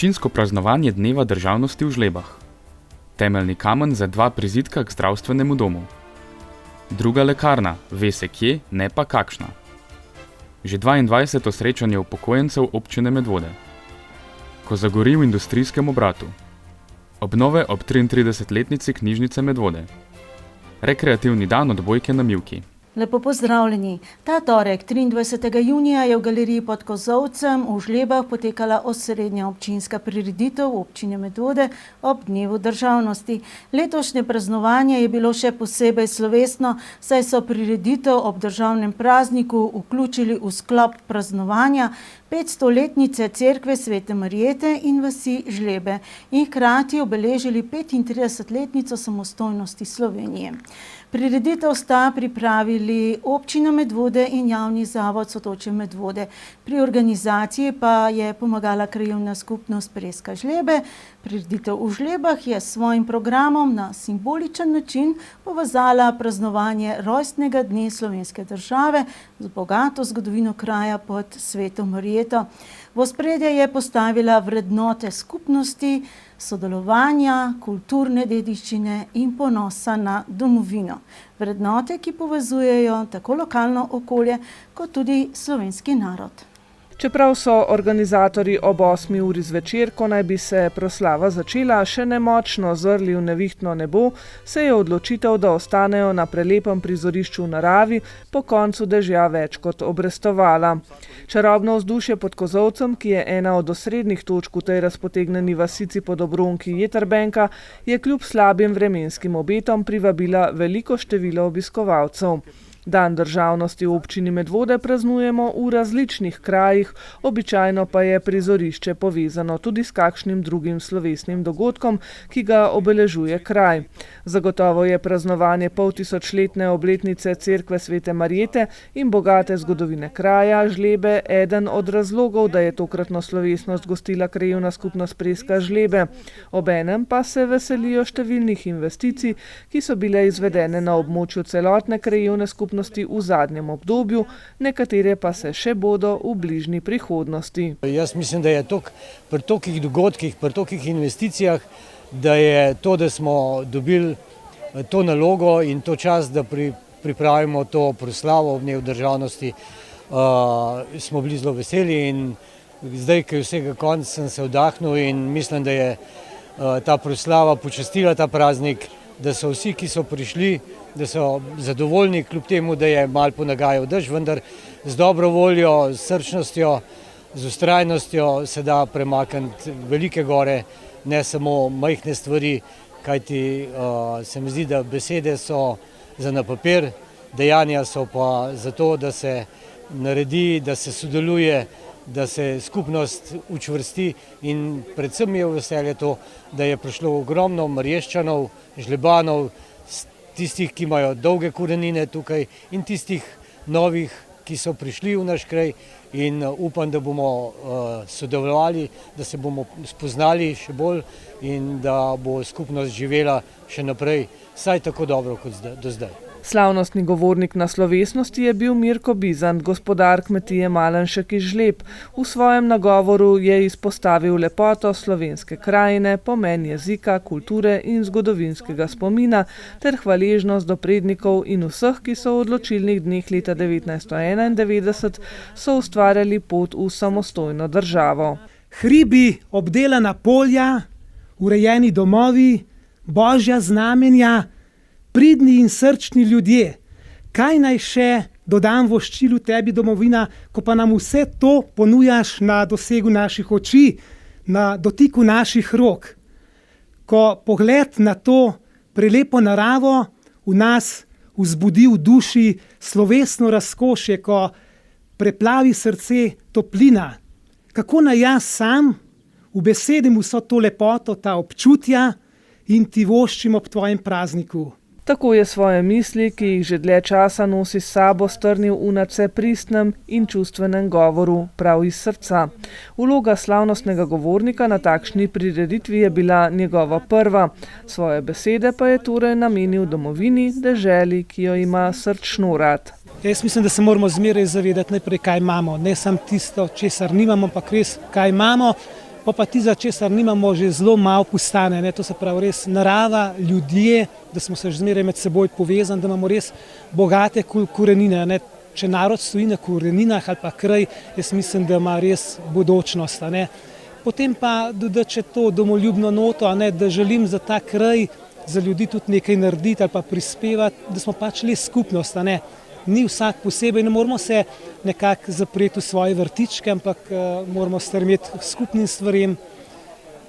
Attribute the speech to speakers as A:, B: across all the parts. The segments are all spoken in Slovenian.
A: Občinsko praznovanje Dneva državnosti v Žlebah. Temeljni kamen za 2 prizidka k zdravstvenemu domu. Druga lekarna, ve se kje, ne pa kakšna. Že 22. srečanje upokojencev občine Medvode. Ko zagori v industrijskem obratu. Obnove ob 33-letnici knjižnice Medvode. Rekreativni dan odbojke na mivki.
B: Lepo pozdravljeni. Ta torek, 23. junija, je v galeriji pod Kozolcem v Žlebah potekala osrednja občinska prireditev občine Medvode ob Dnevu državnosti. Letošnje praznovanje je bilo še posebej slovesno, saj so prireditev ob državnem prazniku vključili v sklop praznovanja 500-letnice cerkve Svete Marijete in vasi Žlebe in hkrati obeležili 35-letnico samostojnosti Slovenije. Prireditev sta pripravili občina Medvode in javni zavod Sotočje Medvode. Pri organizaciji pa je pomagala krajevna skupnost Preska Žlebe. Prireditev v Žlebah je s svojim programom na simboličen način povezala praznovanje rojstnega dne slovenske države z bogato zgodovino kraja pod Sveto Marijeto. V ospredje je postavila vrednote skupnosti, sodelovanja, kulturne dediščine in ponosa na domovino. Vrednote, ki povezujejo tako lokalno okolje, kot tudi slovenski narod.
C: Čeprav so organizatorji ob 8. uri zvečer, ko naj bi se proslava začela, še nemočno zrli v nevihtno nebo, se je odločitev, da ostanejo na prelepem prizorišču v naravi, po koncu dežja več kot obrestovala. Čarobno vzdušje pod Kozolcem, ki je ena od osrednjih točk v tej razpotegnjeni vasici pod obronki Jetrbenka, je kljub slabim vremenskim obetom privabila veliko število obiskovalcev. Dan državnosti v občini Medvode praznujemo v različnih krajih, običajno pa je prizorišče povezano tudi s kakšnim drugim slovesnim dogodkom, ki ga obeležuje kraj. Zagotovo je praznovanje poltisočletne obletnice cerkve Svete Marijete in bogate zgodovine kraja Žlebe eden od razlogov, da je tokratno slovesnost gostila krajevna skupnost Preska Žlebe. Obenem pa se veselijo številnih investicij, ki so bile izvedene na območju celotne krajevne skupnosti v zadnjem obdobju, nekatere pa se še bodo v bližnji prihodnosti.
D: Jaz mislim, da je pri tolikih dogodkih, pri tolikih investicijah, da je to, da smo dobili to nalogo in to čas, da pripravimo to proslavo ob Dnevu državnosti, smo bili zelo veseli in zdaj, ko je vsega konc, sem se vdahnil in mislim, da je ta proslava počastila ta praznik, da so vsi, ki so prišli, da so zadovoljni, kljub temu, da je malo ponagajal dež, vendar z dobro voljo, s srčnostjo, z vztrajnostjo se da premakniti velike gore, ne samo majhne stvari, kajti se mi zdi, da besede so za na papir, dejanja so pa za to, da se naredi, da se sodeluje, da se skupnost učvrsti in predvsem je veselje to, da je prišlo ogromno Marješčanov, Žlebanov, tistih, ki imajo dolge korenine tukaj in tistih novih, ki so prišli v naš kraj in upam, da bomo sodelovali, da se bomo spoznali še bolj in da bo skupnost živela še naprej, saj tako dobro kot do zdaj.
C: Slavnostni govornik na slovesnosti je bil Mirko Bizant, gospodar kmetije Malenšek iz Žleb. V svojem nagovoru je izpostavil lepoto slovenske krajine, pomen jezika, kulture in zgodovinskega spomina ter hvaležnost do prednikov in vseh, ki so v odločilnih dneh leta 1991 so ustvarjali pot v samostojno državo.
E: Hribi, obdelana polja, urejeni domovi, božja znamenja, pridni in srčni ljudje. Kaj naj še dodam voščilu tebi, domovina, ko pa nam vse to ponujaš na dosegu naših oči, na dotiku naših rok? Ko pogled na to prelepo naravo v nas vzbudi v duši slovesno razkošje, ko preplavi srce toplina, kako naj jaz sam ubesedim vso to lepoto, ta občutja in ti voščim ob tvojem prazniku?
C: Tako je svoje misli, ki jih že dlje časa nosi s sabo, strnil v nadvse pristnem in čustvenem govoru prav iz srca. Vloga slavnostnega govornika na takšni prireditvi je bila njegova prva. Svoje besede pa je torej namenil domovini, deželi, ki jo ima srčno rad.
E: Jaz mislim, da se moramo zmeraj zavedati najprej, kaj imamo. Ne samo tisto, česar nimamo, ampak res, kaj imamo. pa ti za česar nimamo že zelo malo postane, ne? To se pravi res narava, ljudje, da smo se že zmeraj med seboj povezani, da imamo res bogate korenine, ne? Če narod stoji na koreninah ali pa kraj, jaz mislim, da ima res bodočnost. Ne? Potem pa dodati še to domoljubno noto, ne? Da želim za ta kraj, za ljudi tudi nekaj narediti ali pa prispevati, da smo pač le skupnost. Ne? Ni vsak posebej, ne moramo se nekako zapreti v svoje vrtičke, ampak moramo stremeti k skupnim stvarem.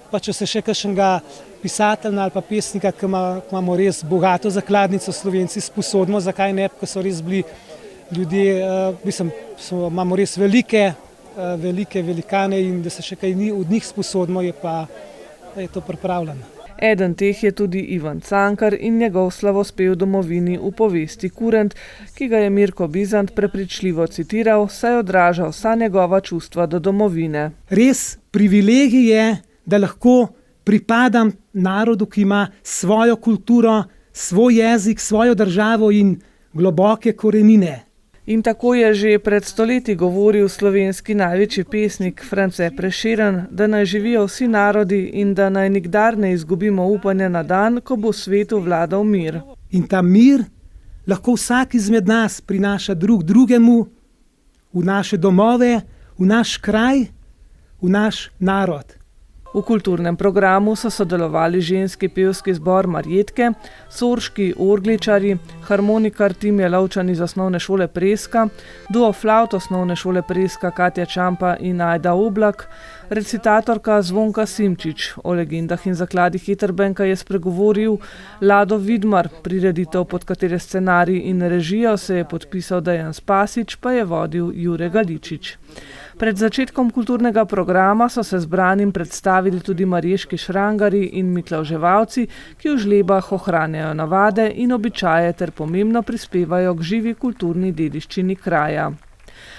E: Pa če se še kakšnega pisatelja ali pa pesnika, ki imamo res bogato zakladnico Slovenci, sposodimo, zakaj ne, ko so res bili ljudje, imamo res velike velikane in da se še kaj od njih sposodimo, je to pripravljeno.
C: Eden teh je tudi Ivan Cankar in njegov slavospev domovini v povesti Kurent, ki ga je Mirko Bizant prepričljivo citiral, saj odraža vsa njegova čustva do domovine.
E: Res privilegij je, da lahko pripadam narodu, ki ima svojo kulturo, svoj jezik, svojo državo in globoke korenine.
C: In tako je že pred stoletji govoril slovenski največji pesnik France Prešeren, da naj živijo vsi narodi in da naj nikdar ne izgubimo upanja na dan, ko bo v svetu vladal mir.
E: In ta mir lahko vsak izmed nas prinaša drugemu, v naše domove, v naš kraj, v naš narod.
C: V kulturnem programu so sodelovali ženski pevski zbor Marjetke, sorški orgličarji, harmonikar Tim Jelovčan iz osnovne šole Preska, duo flavt osnovne šole Preska Katja Čampa in Ajda Oblak, recitatorka Zvonka Simčič. O legendah in zakladih Eterbenka je spregovoril Lado Vidmar, prireditev, pod katere scenarij in režijo se je podpisal Dejan Spasič, pa je vodil Jure Galičič. Pred začetkom kulturnega programa so se zbranim predstavili tudi marješki šrangari in miklavževalci, ki v žlebah ohranjajo navade in običaje ter pomembno prispevajo k živi kulturni dediščini kraja.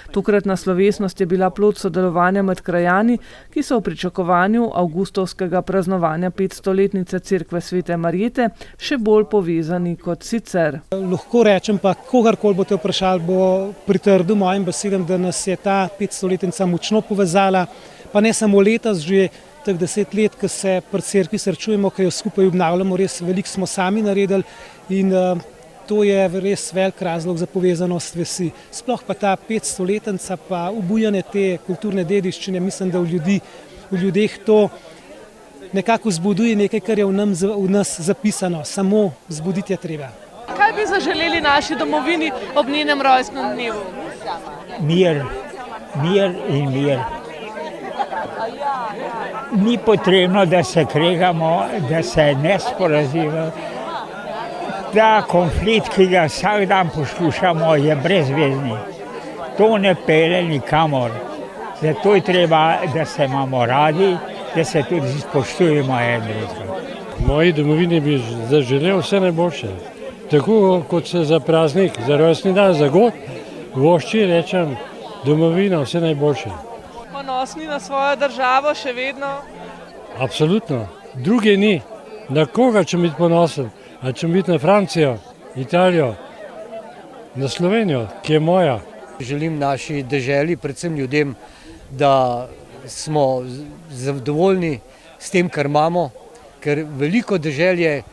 C: Tokratna slovesnost je bila plod sodelovanja med krajani, ki so v pričakovanju avgustovskega praznovanja 500-letnice Cerkve Svete Marjete še bolj povezani kot sicer.
E: Lahko rečem pa, kogarkoli boste vprašali, bo pritrdil mojim besedam, da nas je ta 500-letnica močno povezala, pa ne samo letos, že teh 10 let, ko se pri cerkvi srečujemo, ko jo skupaj obnavljamo, res veliko smo sami naredili in to je res velik razlog za povezanost vesi. Sploh pa ta 500-letnica pa obujanje te kulturne dediščine, mislim, da v ljudeh to nekako vzbuduje nekaj, kar je v nas zapisano. Samo vzbuditi je treba.
C: Kaj bi zaželeli naši domovini ob njenem rojstnem dnevu?
F: Mir in mir. Ni potrebno, da se kregamo, da se ne sporazimo. Ta konflikt, ki ga vsak dan poslušamo, je brezvezni. To ne pelje nikamor. Zato je treba, da se imamo radi, da se tudi spoštujemo en drugega.
G: Moji domovini bi zaželel vse najboljše. Tako kot se za praznik, za rojstni dan, za god, vošči rečem domovina vse najboljše.
C: Ponosni na svojo državo še vedno?
G: Absolutno. Druge ni. Na koga ćem biti ponosen? A ćem biti na Francijo, Italijo, na Slovenijo, ki je moja.
D: Želim naši deželi, predvsem ljudem, da smo zadovoljni s tem, kar imamo, ker veliko deželje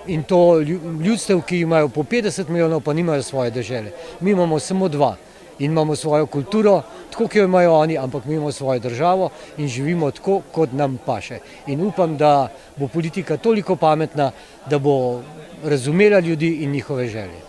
D: in to ljudstev, ki imajo po 50 milijonov, pa nimajo svoje dežele. Mi imamo samo 2 in imamo svojo kulturo, tako ki jo imajo oni, ampak mi imamo svojo državo in živimo tako, kot nam paše. In upam, da bo politika toliko pametna, da bo razumela ljudi in njihove želje.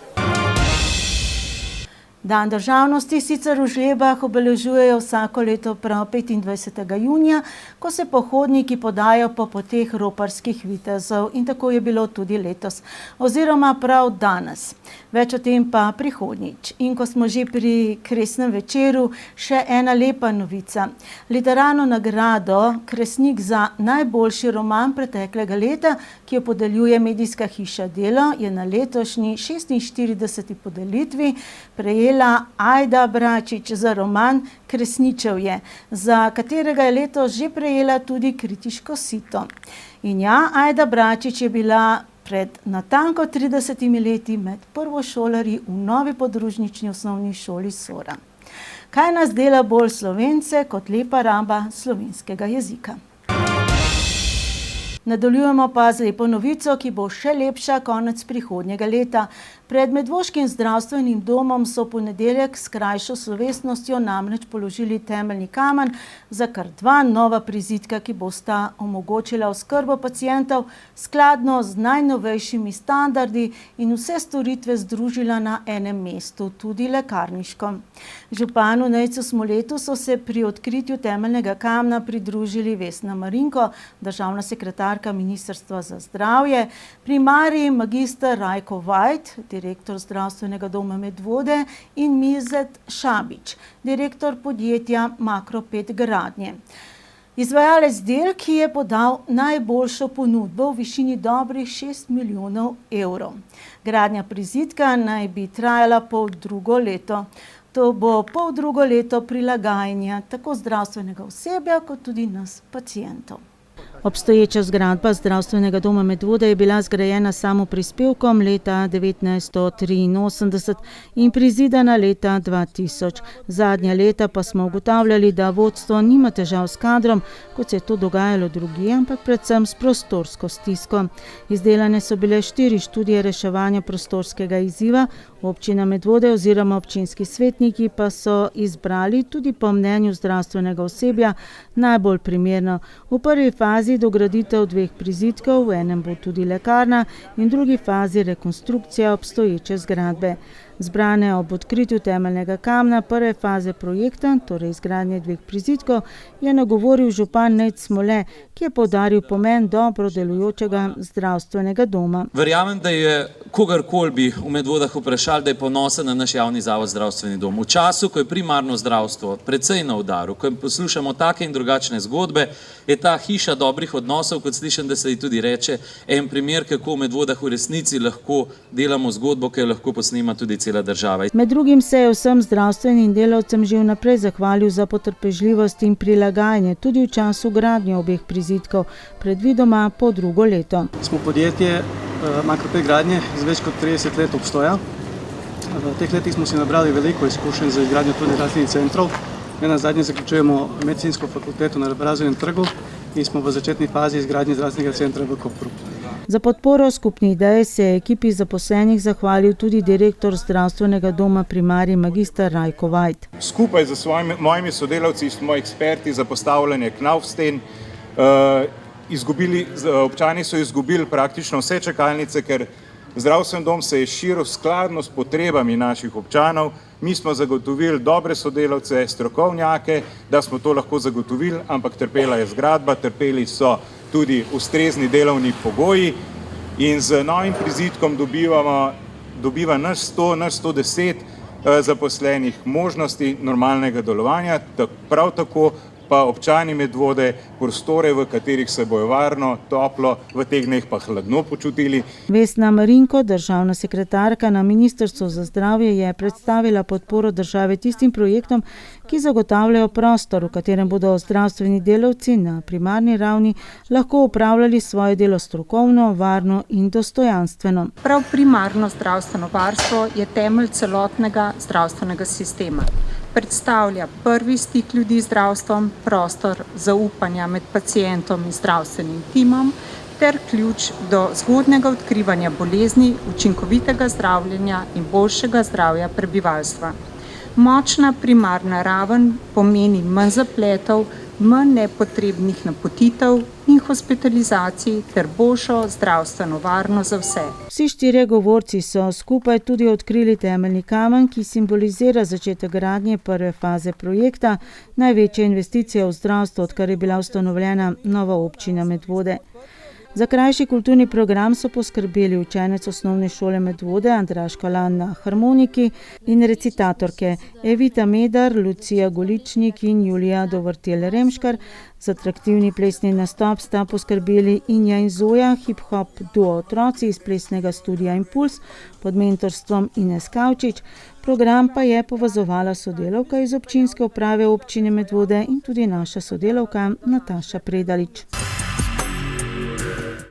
B: Dan državnosti sicer v Žlebah obeležujejo vsako leto prav 25. junija, ko se pohodniki podajo po poteh roparskih vitezov in tako je bilo tudi letos, oziroma prav danes. Več o tem pa prihodnjič. In ko smo že pri kresnem večeru, še ena lepa novica. Literarno nagrado Kresnik za najboljši roman preteklega leta, ki jo podeljuje medijska hiša Delo, je na letošnji 46. podelitvi prejela Ajda Bračič za roman Kresničevje, za katerega je letos že prejela tudi kritiško sito. In ja, Ajda Bračič je bila pred natanko 30 leti med prvošolarji v novi podružnični osnovni šoli Sora. Kaj nas dela bolj Slovence kot lepa raba slovenskega jezika? Nadaljujemo pa z lepo novico, ki bo še lepša konec prihodnjega leta. Pred Medvoškim zdravstvenim domom so v ponedeljek s krajšo slovesnostjo namreč položili temeljni kamen za kar 2 nova prizidka, ki bosta omogočila oskrbo pacientov skladno z najnovejšimi standardi in vse storitve združila na enem mestu, tudi lekarniško. Županu Nejcu Smoletu so se pri odkritju temeljnega kamna pridružili Vesna Marinko, državna sekretarka Ministrstva za zdravje, primarij magister Rajko Vajt, direktor zdravstvenega doma Medvode, in Mizet Šabič, direktor podjetja Makro 5 Gradnje. Izvajalec del, ki je podal najboljšo ponudbo v višini dobrih 6 milijonov evrov. Gradnja prizidka naj bi trajala poldrugo leto. To bo poldrugo leto prilagajanja tako zdravstvenega osebja, kot tudi nas pacientov. Obstoječa zgradba zdravstvenega doma Medvode je bila zgrajena samoprispevkom leta 1983 in prizidana leta 2000. Zadnja leta pa smo ugotavljali, da vodstvo nima težav s kadrom, kot se je to dogajalo drugje, ampak predvsem s prostorsko stisko. Izdelane so bile 4 študije reševanja prostorskega izziva, občina Medvode oziroma občinski svetniki pa so izbrali tudi po mnenju zdravstvenega osebja najbolj primerno. V prvi fazi dograditev 2 prizidkov, v enem bo tudi lekarna in v drugi fazi rekonstrukcija obstoječe zgradbe. Zbrane ob odkritju temeljnega kamna prve faze projekta, torej izgradnje 2 prizidkov, je nagovoril župan Nejc Smole, ki je poudaril pomen dobro delujočega zdravstvenega doma.
H: Verjamem, da je kogarkoli bi v Medvodah vprašali, da je ponosen na naš javni zavod zdravstveni dom. V času, ko je primarno zdravstvo precej na udaru, ko poslušamo take in drugačne zgodbe, je ta hiša dobrih odnosov, kot slišim, da se ji tudi reče, en primer, kako v Medvodah v resnici lahko delamo zgodbo, ki jo lahko posnema tudi cela država.
B: Med drugim se je vsem zdravstvenim delavcem že vnaprej zahvalil za potrpežljivost in prilagajanje tudi v času gradnje obeh prizidkov, predvidoma po drugo leto.
I: Smo podjetje Makro 5 Gradnje z več kot 30 let obstoja. V teh letih smo si nabrali veliko izkušenj za izgradnjo tudi zdravstvenih centrov. Nenazadnje zaključujemo medicinsko fakulteto na Razvojnem trgu in smo v začetni fazi izgradnje zdravstvenega centra v Kopru.
B: Za podporo skupni ideji se je ekipi zaposlenih zahvalil tudi direktor zdravstvenega doma primarij magister Rajko Vajt.
J: Skupaj z mojimi sodelavci smo eksperti za postavljanje knaufsten. Občani so izgubili praktično vse čakalnice, ker zdravstveni dom se je širil skladno s potrebami naših občanov. Mi smo zagotovili dobre sodelavce, strokovnjake, da smo to lahko zagotovili, ampak trpela je zgradba, trpeli so tudi ustrezni delovni pogoji in z novim prizidkom dobiva naš 110 zaposlenih možnosti normalnega delovanja, prav tako pa občani Medvode prostore, v katerih se bojo varno, toplo, v teh dneh pa hladno počutili.
B: Vesna Marinko, državna sekretarka na Ministrstvu za zdravje, je predstavila podporo države tistim projektom, ki zagotavljajo prostor, v katerem bodo zdravstveni delavci na primarni ravni lahko opravljali svoje delo strokovno, varno in dostojanstveno.
K: Prav primarno zdravstveno varstvo je temelj celotnega zdravstvenega sistema. Predstavlja prvi stik ljudi z zdravstvom, prostor zaupanja med pacientom in zdravstvenim timom ter ključ do zgodnjega odkrivanja bolezni, učinkovitega zdravljenja in boljšega zdravja prebivalstva. Močna primarna raven pomeni manj zapletov, manj nepotrebnih napotitev in hospitalizacij ter boljšo zdravstveno varnost za vse.
B: Vsi 4 govorci so skupaj tudi odkrili temeljni kamen, ki simbolizira začetek gradnje prve faze projekta, največja investicija v zdravstvo, odkar je bila ustanovljena nova občina Medvode. Za krajši kulturni program so poskrbeli učenec osnovne šole Medvode Andraž Kalan na harmoniki in recitatorke Evita Medar, Lucija Goličnik in Julija Dovrtel-Remškar. Za atraktivni plesni nastop sta poskrbeli Inja in Zoja, hip-hop duo otroci iz plesnega studia Impuls pod mentorstvom Ines Kavčič. Program pa je povezovala sodelavka iz občinske uprave občine Medvode in tudi naša sodelavka Nataša Predalič.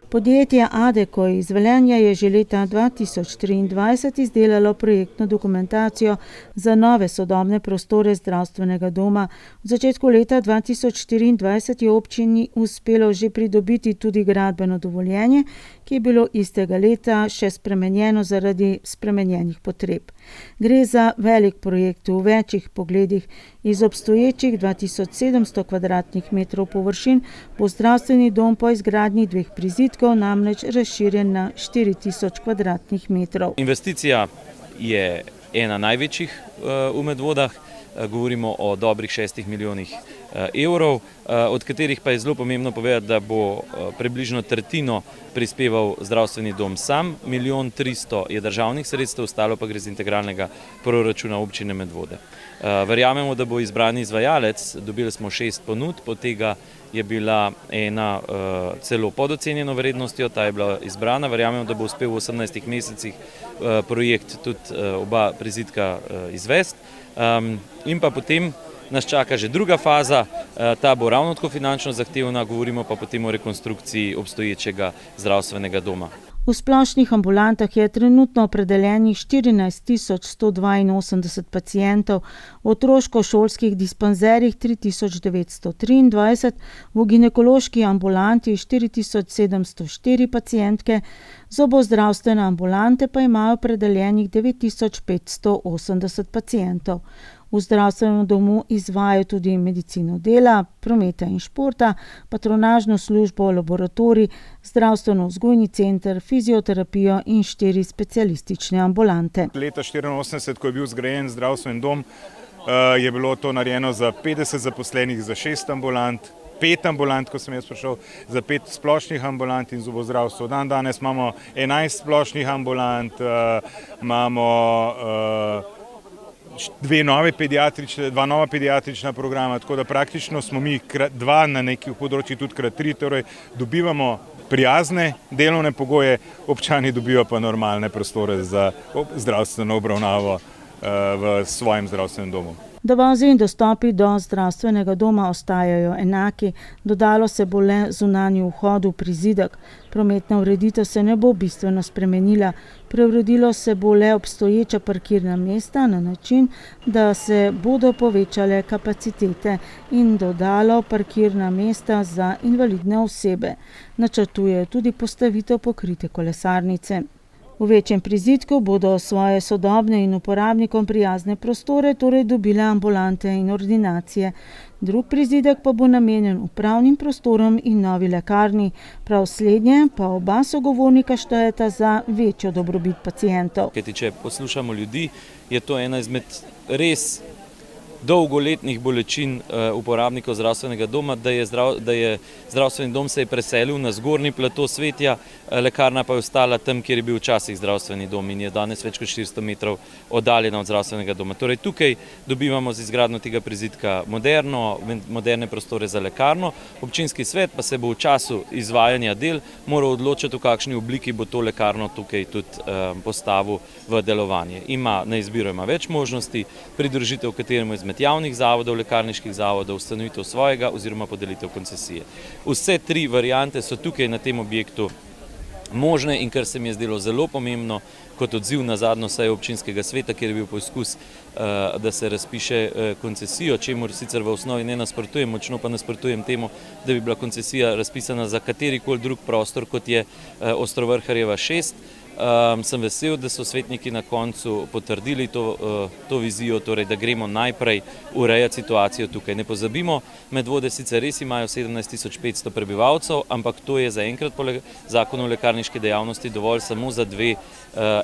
B: Podjetje Adeko iz Velenja je že leta 2023 izdelalo projektno dokumentacijo za nove sodobne prostore zdravstvenega doma. V začetku leta 2024 je občini uspelo že pridobiti tudi gradbeno dovoljenje, ki je bilo istega leta še spremenjeno zaradi spremenjenih potreb. Gre za velik projekt v večjih pogledih. Iz obstoječih 2700 kvadratnih metrov površin bo zdravstveni dom po izgradnji 2 prizidkov namreč razširjen na 4000 kvadratnih metrov.
L: Investicija je ena največjih v Medvodah, govorimo o dobrih 6 milijonih evrov, od katerih pa je zelo pomembno povedati, da bo približno tretjino prispeval zdravstveni dom sam, 1 300 000 je državnih sredstev, ostalo pa gre z integralnega proračuna občine Medvode. Verjamemo, da bo izbrani izvajalec, dobili smo 6 ponudb, od tega je bila ena celo pod ocenjeno vrednostjo, ta je bila izbrana. Verjamemo, da bo uspel v 18 mesecih projekt tudi oba prizidka izvesti. In pa potem nas čaka že druga faza, ta bo ravno tako finančno zahtevna, govorimo pa potem o rekonstrukciji obstoječega zdravstvenega doma.
B: V splošnih ambulantah je trenutno opredeljenih 14 182 pacientov, v otroško-šolskih dispanzerjih 3923, v ginekološki ambulanti 4704 pacientke, zobozdravstvene ambulante pa imajo opredeljenih 9580 pacientov. V zdravstvenem domu izvajajo tudi medicino dela, prometa in športa, patronažno službo, laboratorij, zdravstveno-vzgojni center, fizioterapijo in 4 specialistične ambulante.
J: Leta 1984, ko je bil zgrajen zdravstveni dom, je bilo to narejeno za 50 zaposlenih, za 6 ambulant, 5 ambulant, ko sem jaz prišel, za 5 splošnih ambulant in zobozdravstvo. Danes imamo 11 splošnih ambulant, imamo 2 nova pediatrična programa, tako da praktično smo mi 2 na nekih področjih, tudi krat 3, torej dobivamo prijazne delovne pogoje, občani dobijo pa normalne prostore za zdravstveno obravnavo v svojem zdravstvenem domu.
B: Dovozi in dostopi do zdravstvenega doma ostajajo enaki, dodalo se bo le zunanji vhod v prizidek. Prometna ureditev se ne bo bistveno spremenila, preuredilo se bo le obstoječa parkirna mesta na način, da se bodo povečale kapacitete in dodalo parkirna mesta za invalidne osebe. Načrtuje tudi postavitev pokrite kolesarnice. V večjem prizidku bodo svoje sodobne in uporabnikom prijazne prostore torej dobile ambulante in ordinacije. Drug prizidek pa bo namenjen upravnim prostorom in novi lekarni. Prav slednje pa oba sogovornika štejeta za večjo dobrobit pacientov.
L: Če poslušamo ljudi, je to ena izmed res dolgoletnih bolečin uporabnikov zdravstvenega doma, da je zdravstveni dom se je preselil na zgornji plato Svetja, lekarna pa je ostala tam, kjer je bil včasih zdravstveni dom in je danes več kot 400 metrov oddaljena od zdravstvenega doma. Torej tukaj dobivamo z izgradnjo tega prizidka moderne prostore za lekarno, občinski svet pa se bo v času izvajanja del moral odločiti, v kakšni obliki bo to lekarno tukaj tudi postavil v delovanje. Na izbiro ima več možnosti, pridružitev kateremu izmed javnih zavodov, lekarniških zavodov, ustanovitev svojega oziroma podelitev koncesije. Vse 3 variante so tukaj na tem objektu možne in kar se mi je zdelo zelo pomembno kot odziv na zadnjo sejo občinskega sveta, kjer je bil poskus, da se razpiše koncesijo, čemur sicer v osnovi ne nasprotujem, močno pa nasprotujem temu, da bi bila koncesija razpisana za katerikoli drug prostor, kot je Ostrovrharjeva 6. Sem vesel, da so svetniki na koncu potrdili to vizijo, torej da gremo najprej urejati situacijo tukaj. Ne pozabimo, Medvode sicer res imajo 17 500 prebivalcev, ampak to je zaenkrat po zakonu o lekarniški dejavnosti dovolj samo za 2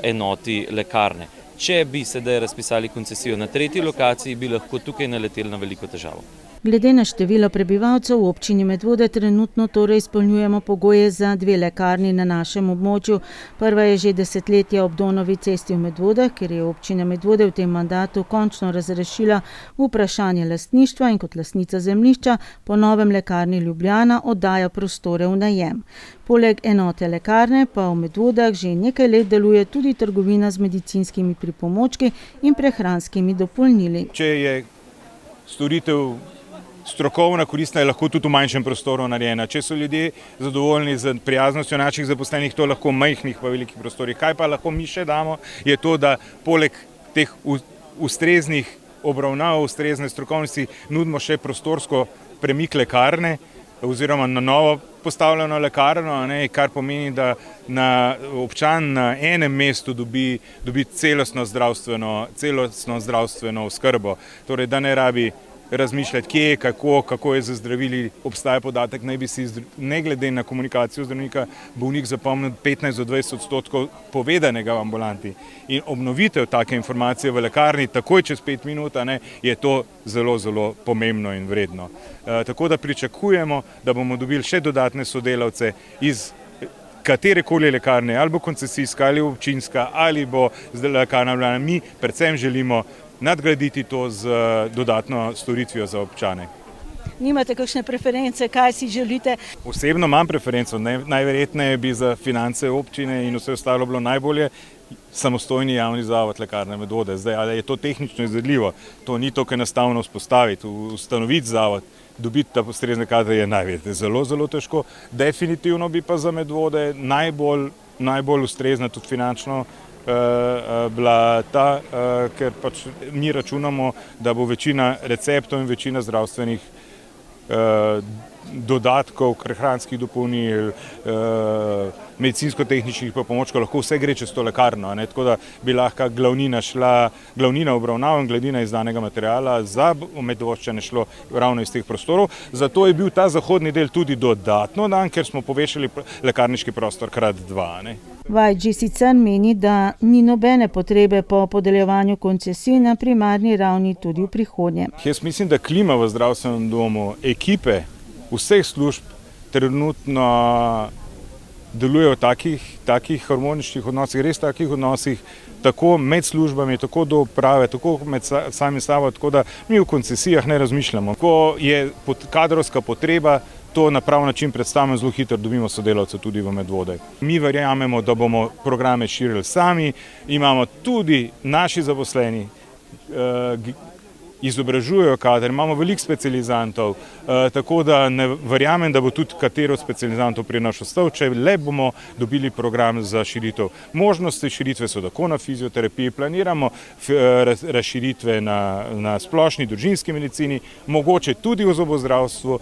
L: enoti lekarne. Če bi sedaj razpisali koncesijo na 3. lokaciji, bi lahko tukaj naleteli na veliko težavo.
B: Glede na število prebivalcev v občini Medvode trenutno torej izpolnjujemo pogoje za 2 lekarni na našem območju. Prva je že desetletja ob Donovi cesti v Medvodah, ker je občina Medvode v tem mandatu končno razrešila vprašanje lastništva in kot lastnica zemljišča po novem lekarni Ljubljana oddaja prostore v najem. Poleg enote lekarne pa v Medvodah že nekaj let deluje tudi trgovina z medicinskimi pripomočki in prehranskimi dopolnili.
J: Če je storitev strokovna, koristna, je lahko tudi v manjšem prostoru narejena. Če so ljudje zadovoljni z prijaznostjo naših zaposlenih, to lahko v majhnih pa velikih prostorih. Kaj pa lahko mi še damo, je to, da poleg teh ustreznih obravnav, ustrezne strokovnosti nudimo še prostorsko premik lekarne oziroma na novo postavljeno lekarno, kar pomeni, da občan na enem mestu dobi celostno zdravstveno oskrbo. Torej, da ne rabi razmišljati, kje, kako je z zdravili. Obstaja podatek, naj bi si ne glede na komunikacijo zdravnika bolnik zapomnil 15-20% povedanega v ambulanti. In obnovitev take informacije v lekarni takoj čez 5 minut, je to zelo, zelo pomembno in vredno. Tako da pričakujemo, da bomo dobili še dodatne sodelavce iz katerekoli lekarne, ali bo koncesijska, ali občinska, ali bo lekarna. Mi predvsem želimo nadgraditi to z dodatno storitvijo za občane.
B: Nimate kakšne preference, kaj si želite?
J: Osebno imam preferenco, najverjetneje bi za finance občine in vse ostalo bilo najbolje samostojni javni zavod Lekarne Medvode. Zdaj, ali je to tehnično izvedljivo, to ni tako enostavno vzpostaviti, ustanoviti zavod, dobiti ta ustrezne kadre je najverjetneje zelo, zelo težko. Definitivno bi pa za Medvode najbolj ustrezna tudi finančno bila ta, ker pač mi računamo, da bo večina receptov in večina zdravstvenih dodatkov, prehranskih dopolnil, medicinsko-tehničnih pomočkov, lahko vse gre čez to lekarno, tako da bi lahko glavnina obravnav in glavnina izdanega materiala za Medvodčane šlo ravno iz teh prostorov. Zato je bil ta zahodni del tudi dodatno dan, ker smo povešali lekarniški prostor krat 2.
B: Vajdži sicer meni, da ni nobene potrebe po podeljevanju koncesij na primarni ravni tudi v prihodnje.
J: Jaz mislim, da klima v zdravstvenem domu, ekipe vseh služb trenutno deluje v takih harmoničnih odnosih, res takih odnosih, tako med službami, tako do uprave, tako med sami sabo, tako da mi v koncesijah ne razmišljamo. Ko je kadrovska potreba, to na prav način predstavljamo, zelo hitro dobimo sodelavce tudi v Medvode. Mi verjamemo, da bomo programe širili sami, imamo tudi naši zaposleni, izobražujejo kader, imamo veliko specializantov, tako da ne verjamem, da bo tudi katero specializantov pri nas ostal, če le bomo dobili program za širitev. Možnosti širitve so tako na fizioterapiji, planiramo razširitve na splošni družinski medicini, mogoče tudi v zobozdravstvu,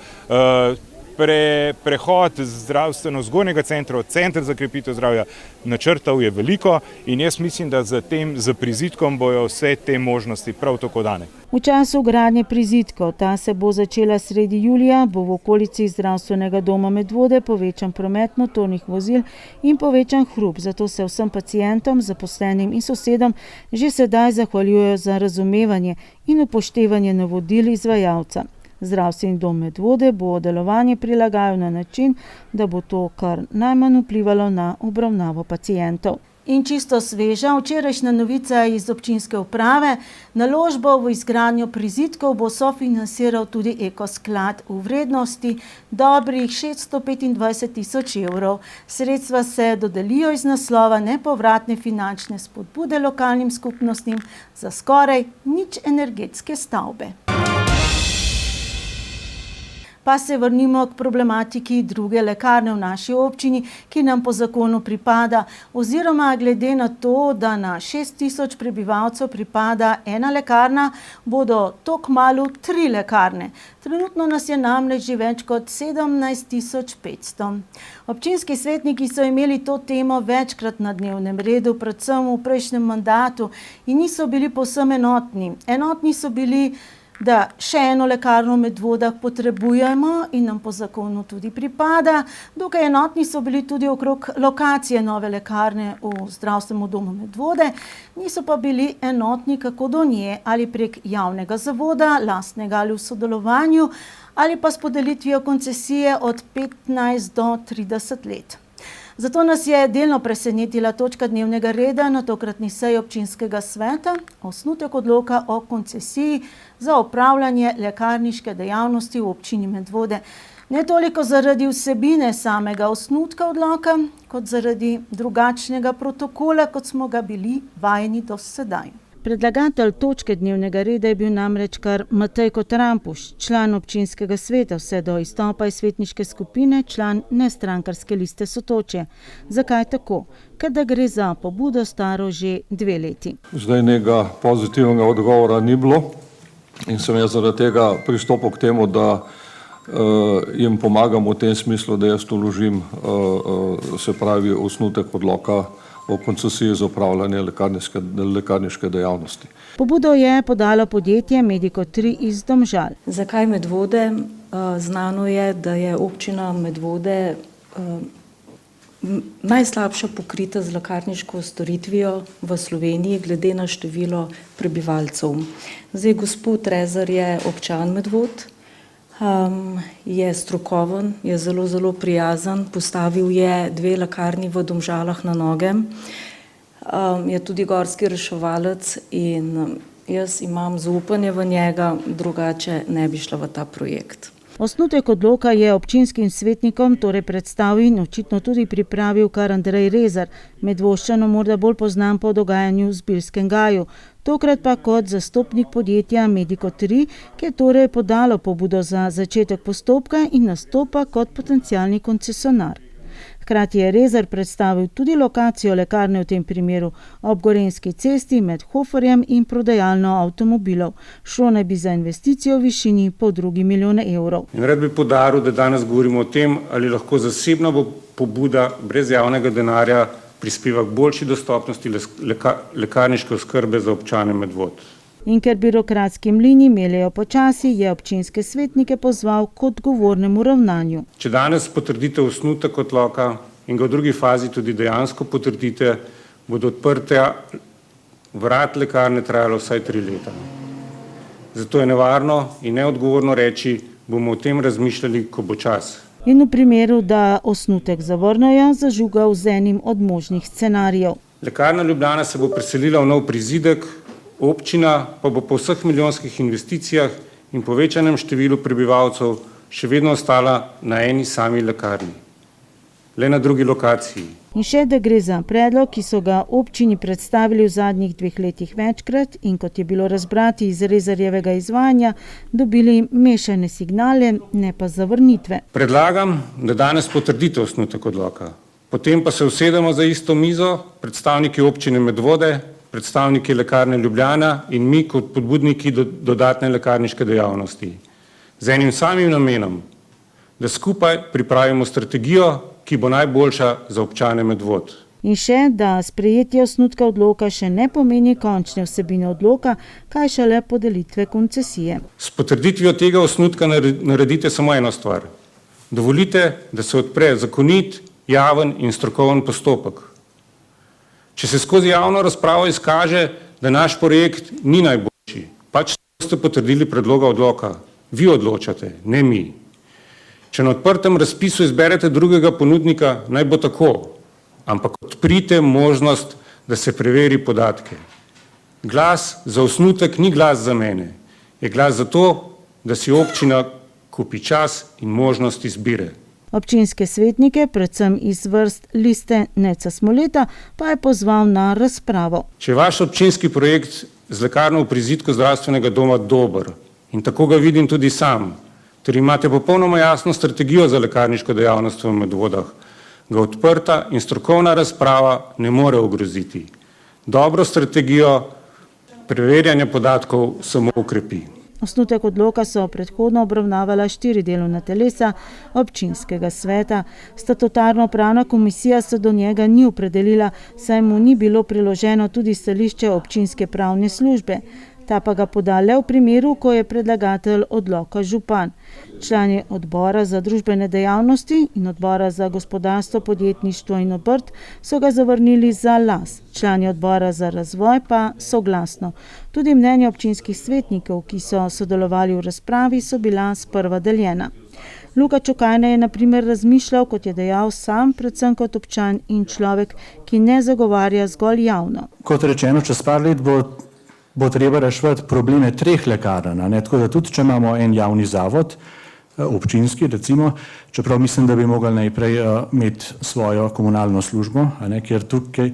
J: prehod zdravstveno-vzgojnega centra v center za krepitev zdravja načrtov je veliko in jaz mislim, da z prizidkom bojo vse te možnosti prav tako dane.
B: V času gradnje prizidkov, ta se bo začela sredi julija, bo v okolici zdravstvenega doma Medvode povečan promet motornih vozil in povečan hrup, zato se vsem pacientom, zaposlenim in sosedom že sedaj zahvaljujejo za razumevanje in upoštevanje navodil izvajalca. Zdravstveni dom Medvode bo delovanje prilagajal na način, da bo to kar najmanj vplivalo na obravnavo pacientov. In čisto sveža, včerajšnja novica iz občinske uprave, naložbo v izgradnjo prizidkov bo sofinanciral tudi Ekosklad v vrednosti dobrih 625 000 evrov. Sredstva se dodelijo iz naslova nepovratne finančne spodbude lokalnim skupnostim za skoraj nič energetske stavbe. Pa se vrnimo k problematiki druge lekarne v naši občini, ki nam po zakonu pripada, oziroma glede na to, da na 6000 prebivalcev pripada ena lekarna, bodo to kmalu 3 lekarne. Trenutno nas je namreč že več kot 17500. Občinski svetniki so imeli to temo večkrat na dnevnem redu, predvsem v prejšnjem mandatu, in niso bili povsem enotni. Enotni so bili, da še eno lekarno v Medvodah potrebujemo in nam po zakonu tudi pripada. Dokaj enotni so bili tudi okrog lokacije nove lekarne v zdravstvenem domu Medvode, niso pa bili enotni, kako do nje, ali prek javnega zavoda, lastnega ali v sodelovanju, ali pa s podelitvijo koncesije od 15 do 30 let. Zato nas je delno presenetila točka dnevnega reda na tokratni seji občinskega sveta, osnutek odloka o koncesiji za opravljanje lekarniške dejavnosti v občini Medvode. Ne toliko zaradi vsebine samega osnutka odloka, kot zaradi drugačnega protokola, kot smo ga bili vajeni do sedaj. Predlagatelj točke dnevnega reda je bil namreč kar Matej Kotrampuš, član občinskega sveta, vse do izstopa iz svetniške skupine, član nestrankarske liste Sotočje. Zakaj tako? Ker da gre za pobudo staro že 2 leti.
M: Zdaj nekega pozitivnega odgovora ni bilo in sem jaz zaradi tega pristopil k temu, da jim pomagam v tem smislu, da jaz vložim se pravi osnutek odloka o koncesiji za upravljanje lekarniške dejavnosti.
B: Pobudo je podalo podjetje Medico 3 iz Domžal.
N: Zakaj Medvode? Znano je, da je občina Medvode najslabše pokrita z lekarniško storitvijo v Sloveniji glede na število prebivalcev. Zdaj, gospod Rezar je občan Medvod, je strokoven, je zelo prijazen, postavil je 2 lekarni v Domžalah na noge, je tudi gorski reševalec in jaz imam zaupanje v njega, drugače ne bi šla v ta projekt.
B: Osnutek odloka je občinskim svetnikom torej predstavil in očitno tudi pripravil kar Andrej Rezar, Medvoščano morda bolj poznan po dogajanju v Zbiljskem gaju, tokrat pa kot zastopnik podjetja Medico 3, ki je torej podalo pobudo za začetek postopka in nastopa kot potencialni koncesionar. Hkrati je Rezar predstavil tudi lokacijo lekarne v tem primeru ob Gorenjski cesti med Hoferjem in prodajalno avtomobilov. Šlo naj bi za investicijo v višini po 2 milijone evrov.
O: In rad bi poudaril, da danes govorimo o tem, ali lahko zasebna pobuda brez javnega denarja prispeva k boljši dostopnosti lekarniške oskrbe za občane Medvod.
B: In ker birokratski mlini meljejo počasi, je občinske svetnike pozval k odgovornemu ravnanju.
O: Če danes potrdite osnutek odloka in ga v drugi fazi tudi dejansko potrdite, bodo odprtja vrat lekarne trajalo vsaj 3 leta. Zato je nevarno in neodgovorno reči, bomo o tem razmišljali, ko bo čas.
B: In v primeru, da osnutek zavrnejo, zažugal z enim od možnih scenarijev.
O: Lekarna Ljubljana se bo preselila v nov prizidek, občina pa bo po vseh milijonskih investicijah in povečanem številu prebivalcev še vedno ostala na eni sami lekarni, le na drugi lokaciji.
B: In še, da gre za predlog, ki so ga občini predstavili v zadnjih 2 letih večkrat in kot je bilo razbrati iz Rezarjevega izvajanja, dobili mešane signale, ne pa zavrnitve.
O: Predlagam, da danes potrdite osnutek odloka. Potem pa se usedemo za isto mizo, predstavniki občine Medvode, predstavniki lekarne Ljubljana in mi kot pobudniki dodatne lekarniške dejavnosti. Z enim samim namenom, da skupaj pripravimo strategijo, ki bo najboljša za občane Medvod.
B: In še, da sprejetje osnutka odloka še ne pomeni končne vsebine odloka, kaj šele podelitve koncesije.
O: S potrditvijo tega osnutka naredite samo eno stvar. Dovolite, da se odpre zakonit, javen in strokoven postopek. Če se skozi javno razpravo izkaže, da naš projekt ni najboljši, pač ste potrdili predloga odloka. Vi odločate, ne mi. Če na odprtem razpisu izberete drugega ponudnika, naj bo tako, ampak odprite možnost, da se preveri podatke. Glas za osnutek ni glas za mene, je glas za to, da si občina kupi čas in možnost izbire.
B: Občinske svetnike, predvsem iz vrst liste Neca Smoleta, pa je pozval na razpravo.
O: Če je vaš občinski projekt z lekarno v prizidku zdravstvenega doma dober, in tako ga vidim tudi sam, ter imate popolnoma jasno strategijo za lekarniško dejavnost v Medvodah, ga odprta in strokovna razprava ne more ogroziti. Dobro strategijo preverjanja podatkov samo ukrepi.
B: Osnutek odloka so predhodno obravnavala 4 delovna telesa občinskega sveta. Statutarno pravna komisija se do njega ni opredelila, saj mu ni bilo priloženo tudi stališče občinske pravne službe. Ta pa ga poda le v primeru, ko je predlagatelj odloka župan. Člani odbora za družbene dejavnosti in odbora za gospodarstvo, podjetništvo in obrt so ga zavrnili za las. Člani odbora za razvoj pa soglasno. Tudi mnenja občinskih svetnikov, ki so sodelovali v razpravi, so bila sprva deljena. Luka Čokajne je na primer razmišljal, kot je dejal sam, predvsem kot občan in človek, ki ne zagovarja zgolj javno.
P: Kot rečeno, čez par let bo treba reševati probleme 3 lekarn, tako da tudi, če imamo en javni zavod, občinski recimo, čeprav mislim, da bi mogli najprej imeti svojo komunalno službo, ker tukaj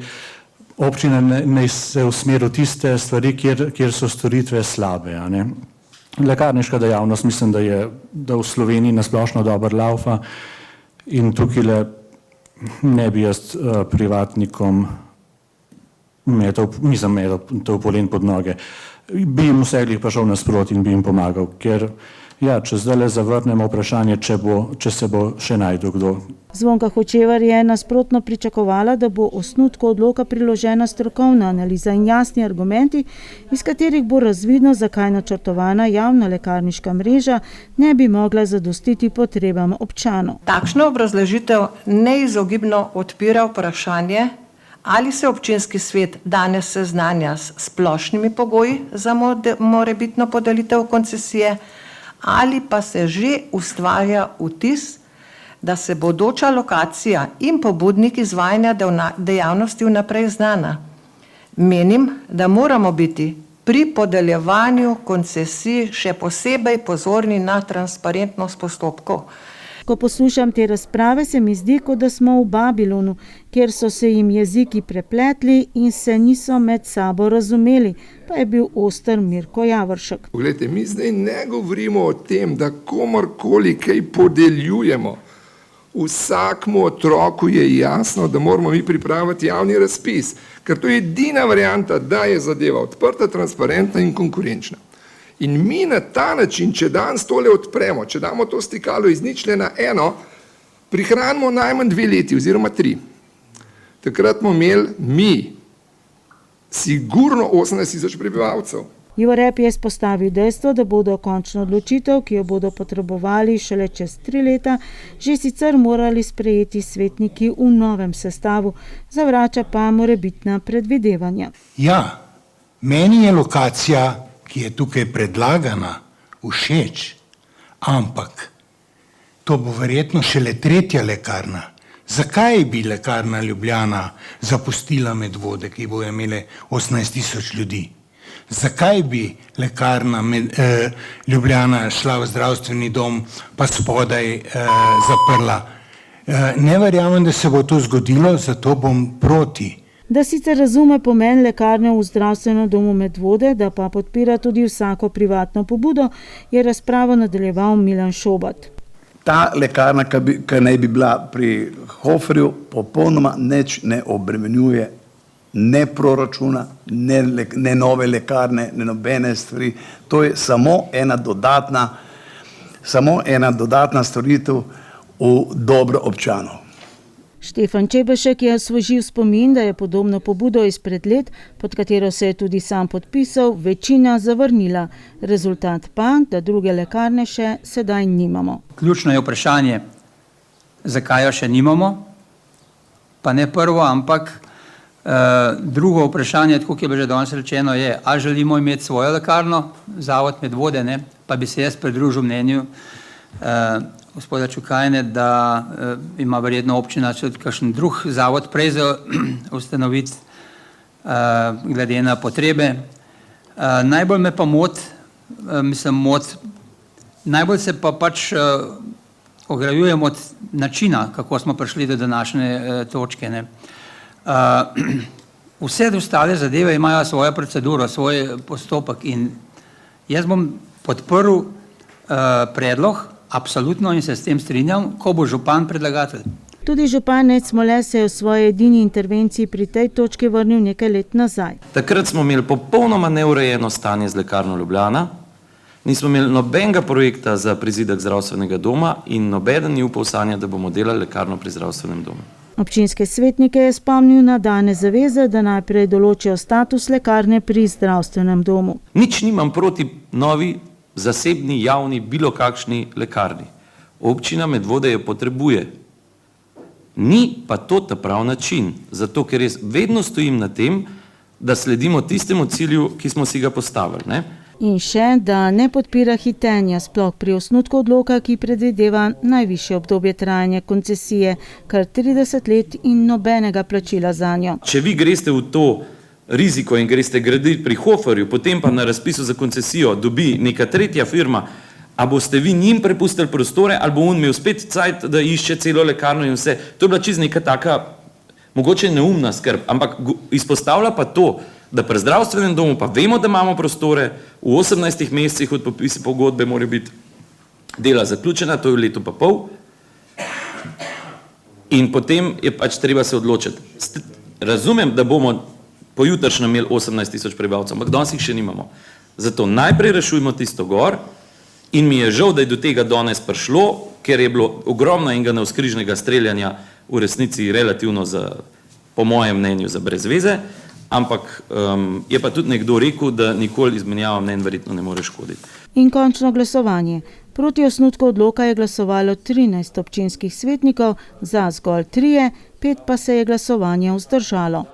P: občina naj se usmeri v tiste stvari, kjer so storitve slabe. A ne. Lekarniška dejavnost mislim, da v Sloveniji nasplošno dobro laufa in tukaj ne bi jaz privatnikom metal to polen pod noge. Bi jim vseglih pa šel nasproti in bi jim pomagal, ker ja, če zdaj zavrnemo vprašanje, če se bo še najdel kdo.
B: Zvonka Hočevar je nasprotno pričakovala, da bo osnutku odloka priložena strokovna analiza in jasni argumenti, iz katerih bo razvidno, zakaj načrtovana javna lekarniška mreža ne bi mogla zadostiti potrebam občanov.
Q: Takšna obrazložitev neizogibno odpira vprašanje, ali se občinski svet danes seznanja s splošnimi pogoji za morebitno podelitev koncesije, ali pa se že ustvarja vtis, da se bodoča lokacija in pobudnik izvajanja dejavnosti vnaprej znana. Menim, da moramo biti pri podeljevanju koncesij še posebej pozorni na transparentnost postopkov.
B: Ko poslušam te razprave, se mi zdi, kot da smo v Babilonu, kjer so se jim jeziki prepletli in se niso med sabo razumeli, pa je bil oster Mirko Javoršek.
R: Poglejte, mi zdaj ne govorimo o tem, da komorkoli kaj podeljujemo. Vsakmu otroku je jasno, da moramo mi pripraviti javni razpis, ker to je edina varianta, da je zadeva odprta, transparentna in konkurenčna. In mi na ta način, če danes tole odpremo, če damo to stikalo iz 0 na 1, prihranimo najmanj 2 leti oziroma 3. Takrat bomo imeli mi sigurno 18.000 prebivalcev.
B: Ivo Rep je izpostavil dejstvo, da bodo končno odločitev, ki jo bodo potrebovali šele čez 3 leta, že sicer morali sprejeti svetniki v novem sestavu, zavrača pa morebitna predvidevanja.
S: Ja, meni je lokacija, ki je tukaj predlagana, všeč, ampak to bo verjetno šele 3. lekarna. Zakaj bi lekarna Ljubljana zapustila Medvode, ki bo imele 18.000 ljudi? Zakaj bi lekarna Ljubljana šla v zdravstveni dom, pa spodaj zaprla? Ne verjamem, da se bo to zgodilo, zato bom proti.
B: Da sicer razume pomen lekarne v zdravstvenem domu Medvode, da pa podpira tudi vsako privatno pobudo, je razpravo nadaljeval Milan Šobat.
T: Ta lekarna, ki naj bi bila pri Hoferju, popolnoma nič ne obremenjuje, ne proračuna, ne nove lekarne, ne nobene stvari. To je samo ena dodatna storitev v dobro občanov.
B: Štefan Čebešek je osvežil spomin, da je podobno pobudo izpred let, pod katero se je tudi sam podpisal, večina zavrnila. Rezultat pa, da druge lekarne še sedaj nimamo.
U: Ključno je vprašanje, zakaj jo še nimamo, pa ne prvo, ampak drugo vprašanje, tako je bilo že danes rečeno, je, ali želimo imeti svojo lekarno, zavod Medvode, ne, pa bi se jaz pridružil mnenju gospoda Čukajne, da ima verjetno občina tudi kakšen drug zavod prej za ustanoviti glede na potrebe. Najbolj me pa najbolj se pa pač ograjujem od načina, kako smo prišli do današnje točke. Ne. Vse ostale zadeve imajo svojo proceduro, svoj postopek in jaz bom podprl predlog, absolutno, in se s tem strinjam, ko bo župan predlagatelj.
B: Tudi župan Ned Smole se je v svoji edini intervenciji pri tej točki vrnil nekaj let nazaj.
L: Takrat smo imeli popolnoma neurejeno stanje z lekarno Ljubljana, nismo imeli nobenega projekta za prizidek zdravstvenega doma in nobeden ni upal sanja, da bomo delali lekarno pri zdravstvenem domu.
B: Občinske svetnike je spomnil na dane zaveze, da najprej določijo status lekarne pri zdravstvenem domu.
L: Nič nimam proti novi zasebni, javni, bilo kakšni lekarni. Občina Medvode jo potrebuje. Ni pa to ta prav način, zato ker jaz vedno stojim na tem, da sledimo tistemu cilju, ki smo si ga postavili. Ne?
B: In še, da ne podpira hitenja, sploh pri osnutku odloka, ki predvideva najvišje obdobje trajanja koncesije, kar 30 let in nobenega plačila zanjo.
L: Če vi greste v to riziko in greste graditi pri Hoferju, potem pa na razpisu za koncesijo dobi neka tretja firma, a boste vi njim prepustili prostore, ali bo on imel spet cajt, da išče celo lekarno in vse. To je bila čisto neka taka
H: Mogoče je neumna skrb, ampak izpostavlja pa to, da pri zdravstvenem domu pa vemo, da imamo prostore, v 18 mesecih od podpisa pogodbe mora biti dela zaključena, to je leto pa pol, in potem je pač treba se odločiti. Razumem, da bomo pojutrišnjem imeli 18.000 prebivalcev, ampak danes jih še nimamo. Zato najprej rešujmo tisto gor in mi je žal, da je do tega danes prišlo, ker je bilo ogromno enega navzkrižnega streljanja v resnici relativno po mojem mnenju za brez veze, ampak je pa tudi nekdo rekel, da nikoli izmenjava mnenj verjetno ne more škoditi.
B: In končno glasovanje. Proti osnutku odloka je glasovalo 13 občinskih svetnikov, za zgolj 3, 5 pa se je glasovanje vzdržalo.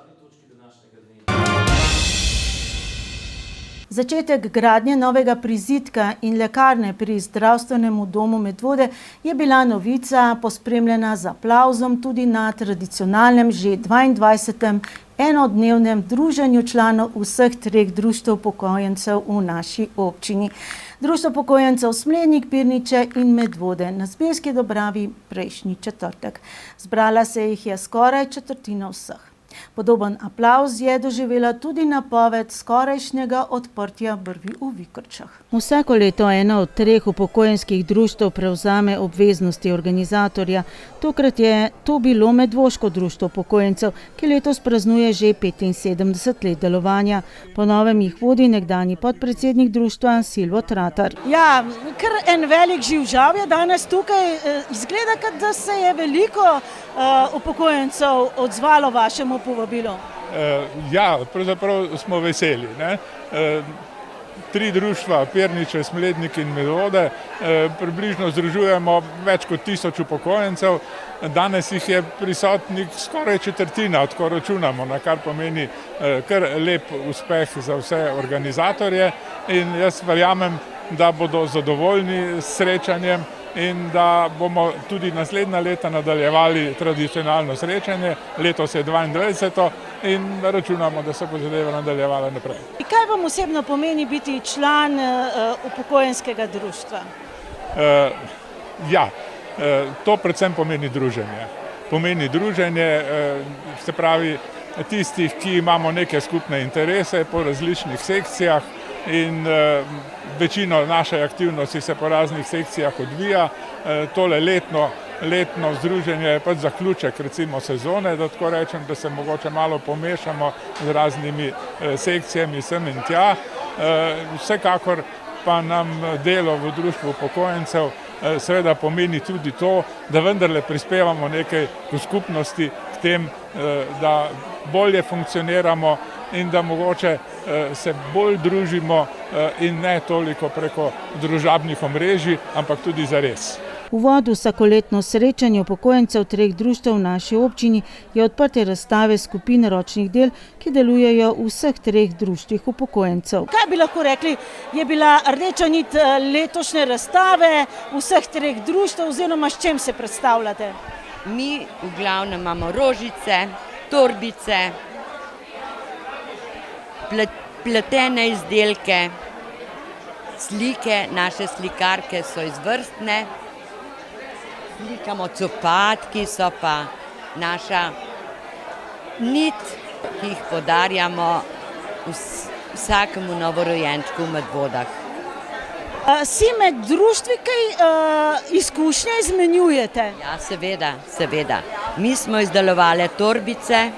B: Začetek gradnje novega prizidka in lekarne pri zdravstvenem domu Medvode je bila novica pospremljena z aplavzom tudi na tradicionalnem že 22. enodnevnem druženju članov vseh 3 društev upokojencev v naši občini. Društvo upokojencev Smlednik, Pirniče in Medvode na Zbiljski Dobravi prejšnji četrtek. Zbrala se jih je skoraj četrtina vseh. Podoben aplavz je doživela tudi napoved skorajšnjega odprtja brvi v Vikrčah. Vsako leto eno od 3 upokojenskih društev prevzame obveznosti organizatorja. Tokrat je to bilo Medvoško društvo upokojencev, ki letos praznuje že 75 let delovanja. Po novem jih vodi nekdanji podpredsednik društva Silvo Tratar.
A: Ja, kar en velik živžav je danes tukaj. Izgleda, da se je veliko upokojencev odzvalo vašemu povabilu.
V: Ja, pravzaprav smo veseli. 3 društva, Pirniče, Smlednik in Medvode, približno združujemo več kot 1000 upokojencev. Danes jih je prisotnih skoraj četrtina, ko računamo, na kar pomeni kar lep uspeh za vse organizatorje. In jaz verjamem, da bodo zadovoljni s srečanjem in da bomo tudi naslednja leta nadaljevali tradicionalno srečanje. Letos je 22. in računamo, da se bo zadeva nadaljevala naprej.
A: Kaj vam osebno pomeni biti član upokojenskega društva?
V: To predvsem pomeni druženje. Pomeni druženje, se pravi, tistih, ki imamo neke skupne interese po različnih sekcijah in večino naše aktivnosti se po raznih sekcijah odvija. Tole letno združenje je pač zaključek recimo sezone, da tako rečem, da se mogoče malo pomešamo z raznimi sekcijami sem in tja. Vsekakor pa nam delo v društvu upokojencev seveda pomeni tudi to, da vendarle prispevamo nekaj v skupnosti k tem, da bolje funkcioniramo in da mogoče se bolj družimo in ne toliko preko družabnih omrežij, ampak tudi zares.
B: Uvod v vsakoletno srečanje upokojencev 3 društev v naši občini je odprtje razstave skupin ročnih del, ki delujejo v vseh 3 društvih upokojencev.
A: Kaj bi lahko rekli, je bila rdeča nit letošnje razstave vseh 3 društev oziroma s čem se predstavljate?
W: Mi v glavnem imamo rožice, torbice, pletene izdelke, slike, naše slikarke so izvrstne, slikamo copatki, so pa naša nit, ki jih podarjamo vsakemu novorojenčku v Medvodah.
A: Si med društvi kaj izkušnje izmenjujete?
W: Ja, seveda. Mi smo izdelovali torbice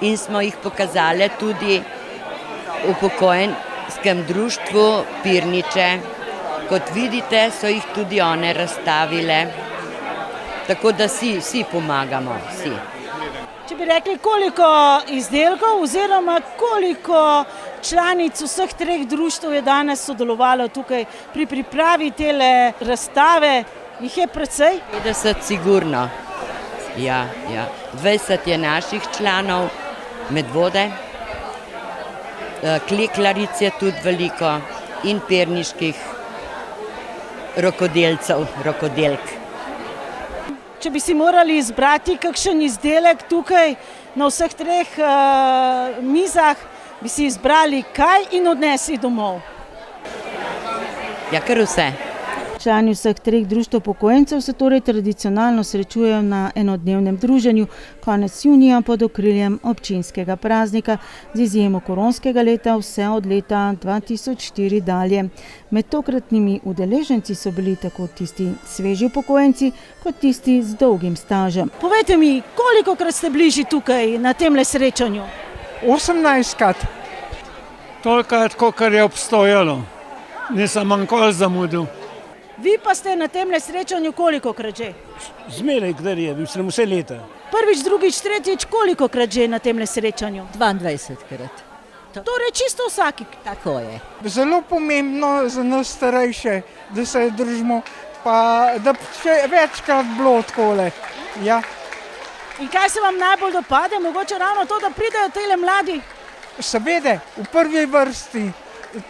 W: in smo jih pokazali tudi upokojenskem društvu Pirniče. Kot vidite, so jih tudi one razstavile. Tako da vsi pomagamo, vsi.
A: Če bi rekli, koliko izdelkov oziroma koliko članic vseh 3 društev je danes sodelovalo tukaj pri pripravi tele razstave, jih je precej?
W: 50 sigurno. Ja. 20 je naših članov Medvode, kleklaric je tudi veliko in pirniških rokodelk.
A: Če bi si morali izbrati kakšen izdelek tukaj na vseh 3 mizah, bi si izbrali kaj in odnesli domov?
W: Ja, kar vse.
B: Člani vseh 3 društev upokojencev se torej tradicionalno srečujejo na enodnevnem druženju konec junija pod okriljem občinskega praznika, z izjemo koronskega leta vse od leta 2004 dalje. Med tokratnimi udeleženci so bili tako tisti sveži upokojenci, kot tisti z dolgim stažem.
A: Povejte mi, kolikokrat ste bližji tukaj na temle srečanju?
C: 18krat. Tolikrat, kolikor je obstojalo. Nisem manjkoli zamudil.
A: Vi pa ste na temle srečanju kolikokrat že?
C: Zmeraj, kdaj je, mislim, vse leta.
A: Prvič, drugič, tretjič, kolikokrat že na temle srečanju?
E: 22krat.
A: Torej čisto vsaki.
E: Tako je.
C: Zelo pomembno za nas starejše, da se družimo, pa da še večkrat bilo takole. Ja.
A: In kaj se vam najbolj dopade? Mogoče ravno to, da pridejo tele mladi?
C: Seveda, v prvi vrsti,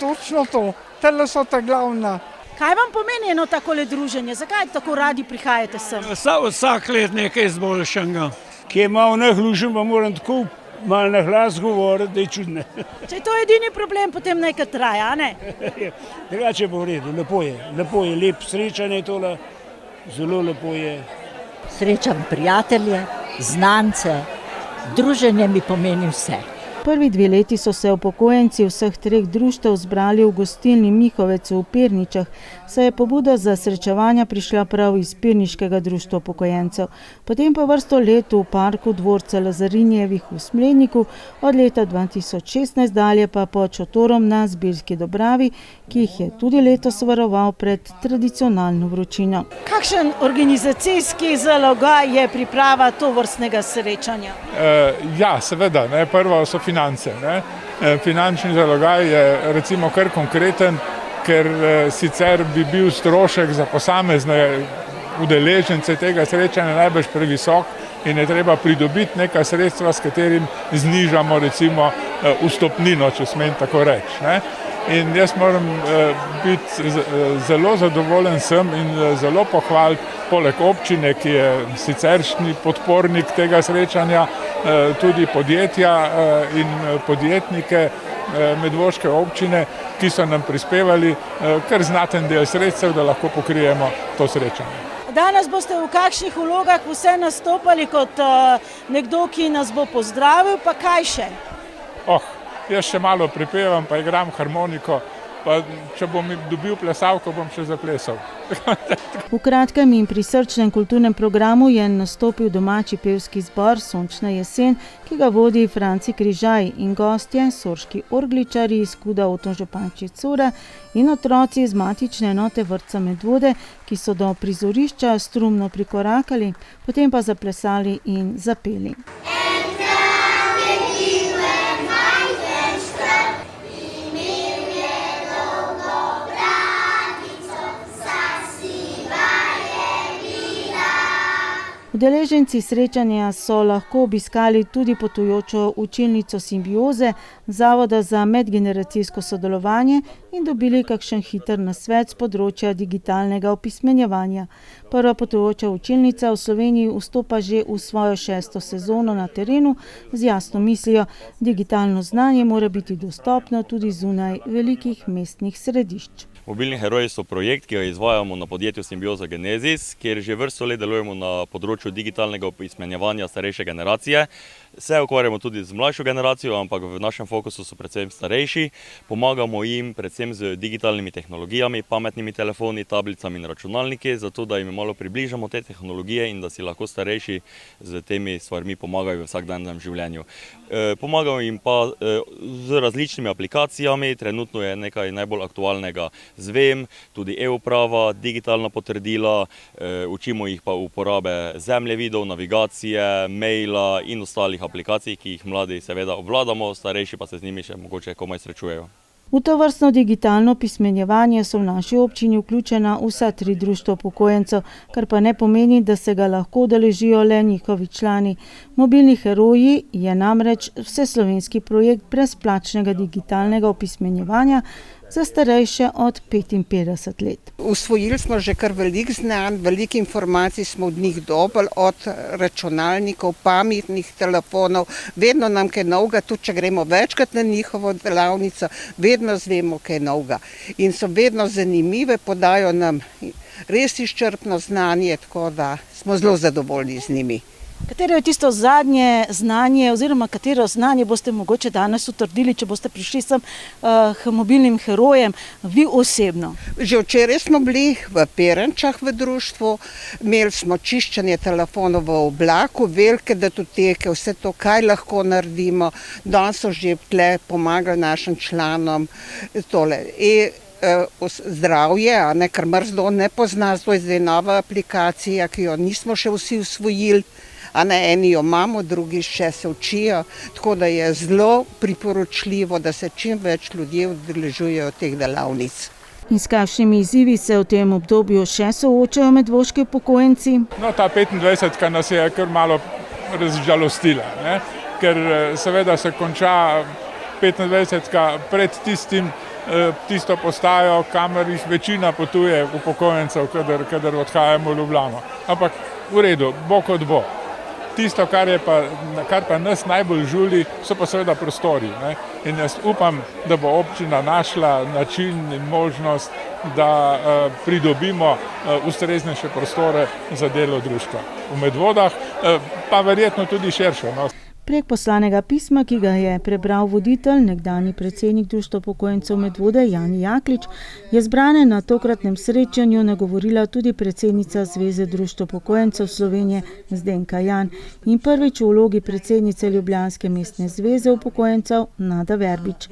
C: točno to, tele so ta glavna.
A: Kaj vam pomeni eno takole druženje? Zakaj tako radi prihajate sem?
C: Vsak let nekaj izboljšanega. Kje malo nahlužim, pa moram tako malo na glas govoriti, da je čudne.
A: Če je to edini problem, potem nekaj traja, a ne?
C: Drugače pa v redu, lepo je, lep srečanje tole, zelo lepo je.
E: Srečam prijatelje, znance, druženje mi pomeni vse.
B: Prvi 2 leti so se upokojenci vseh 3 društev zbrali v gostilni Mihovec v Pirničah, saj je pobuda za srečevanja prišla prav iz Pirniškega društva upokojencev. Potem pa vrsto let v parku dvorca Lazarinjevih v Smledniku, od leta 2016 dalje pa pod šotorom na Zbirski Dobravi, ki jih je tudi letos varoval pred tradicionalno vročino.
A: Kakšen organizacijski zalogaj je priprava tovrstnega srečanja?
V: Ja, seveda, prvo so finance. Finančni zalogaj je recimo kar konkreten, ker sicer bi bil strošek za posamezne udeležence tega srečanja najbrž previsok in je treba pridobiti neka sredstva, s katerim znižamo recimo vstopnino, če smem tako reči. In jaz moram biti zelo zadovoljen sem in zelo pohvaliti poleg občine, ki je siceršnji podpornik tega srečanja, tudi podjetja in podjetnike Medvoške občine, ki so nam prispevali kar znaten del sredstev, da lahko pokrijemo to srečanje.
A: Danes boste v kakšnih vlogah vse nastopali kot nekdo, ki nas bo pozdravil, pa kaj še?
V: Jaz še malo pripevam, pa igram harmoniko, pa če bom dobil plesalko, bom še zaplesal.
B: V kratkem in prisrčnem kulturnem programu je nastopil domači pevski zbor Sončna jesen, ki ga vodi Franci Križaj, in gostje, sorški orgličari iz Kuda Oton Župančič Cura in otroci iz matične enote vrtca Medvode, ki so do prizorišča strumno prikorakali, potem pa zaplesali in zapeli. Udeleženci srečanja so lahko obiskali tudi potujočo učilnico Simbioze, Zavoda za medgeneracijsko sodelovanje, in dobili kakšen hiter nasvet z področja digitalnega opismenjevanja. Prva potujoča učilnica v Sloveniji vstopa že v svojo 6. sezono na terenu z jasno mislijo, digitalno znanje mora biti dostopno tudi zunaj velikih mestnih središč.
F: Mobilni heroji so projekt, ki ga izvajamo na podjetju Simbioza Genesis, kjer že vrsto let delujemo na področju digitalnega opismenjevanja starejše generacije. Se ukvarjamo tudi z mlajšo generacijo, ampak v našem fokusu so predvsem starejši. Pomagamo jim predvsem z digitalnimi tehnologijami, pametnimi telefoni, tablicami in računalniki, zato da jim malo približamo te tehnologije in da si lahko starejši z temi stvarmi pomagajo v vsakdanjem življenju. Pomagamo jim pa z različnimi aplikacijami, trenutno je nekaj najbolj aktualnega ZVEM, tudi e-uprava, digitalna potrdila, učimo jih pa uporabe zemljevidov, navigacije, maila in ostalih aplikacij, ki jih mladi seveda obvladamo, starejši pa se z njimi še mogoče komaj srečujejo.
B: V tovrstno digitalno pismenjevanje so v naši občini vključena vsa 3 društva upokojencev, kar pa ne pomeni, da se ga lahko udeležijo le njihovi člani. Mobilni heroji je namreč vseslovenski projekt brezplačnega digitalnega opismenjevanja, za starejše od 55 let.
D: Usvojili smo že kar veliko znanj, veliko informacij smo od njih dobili, od računalnikov, pametnih telefonov, vedno nam kaj novega, tudi če gremo večkrat na njihovo delavnico, vedno zvemo kaj novega. In so vedno zanimive, podajo nam res izčrpno znanje, tako da smo zelo zadovoljni z njimi.
A: Katero je tisto zadnje znanje oziroma katero znanje boste mogoče danes utrdili, če boste prišli sem k mobilnim herojem, vi osebno?
D: Že včeraj smo bili v Perenčah v društvu, imeli smo čiščenje telefonov v oblaku, velike datoteke, vse to, kaj lahko naredimo. Danes so že tle pomagali našim članom tole. Zdravje, ker mrzdo ne pozna, to je zdaj nova aplikacija, ki jo nismo še vsi usvojili. Eni jo imamo, drugi še se učijo, tako da je zelo priporočljivo, da se čim več ljudje udeležujejo teh delavnic.
B: In s kakšnimi izzivi se v tem obdobju še soočajo medvoški upokojenci?
V: No, ta 25-ka nas je kar malo razžalostila, ne? Ker seveda se konča 25-ka pred tisto postajo, kamor jih večina potuje upokojencev, kadar odhajamo v Ljubljano. Ampak v redu, bo kot bo. Tisto, kar pa nas najbolj žuli, so pa seveda prostori. Ne? In jaz upam, da bo občina našla način in možnost, da pridobimo ustreznejše prostore za delo društva v Medvodah, pa verjetno tudi širše. No?
B: Prek poslanega pisma, ki ga je prebral voditelj, nekdanji predsednik Društva upokojencev Medvode Jani Jaklič, je zbrane na tokratnem srečanju nagovorila tudi predsednica Zveze Društva upokojencev Slovenije Zdenka Jan in prvič v vlogi predsednice Ljubljanske mestne zveze upokojencev Nada Verbič.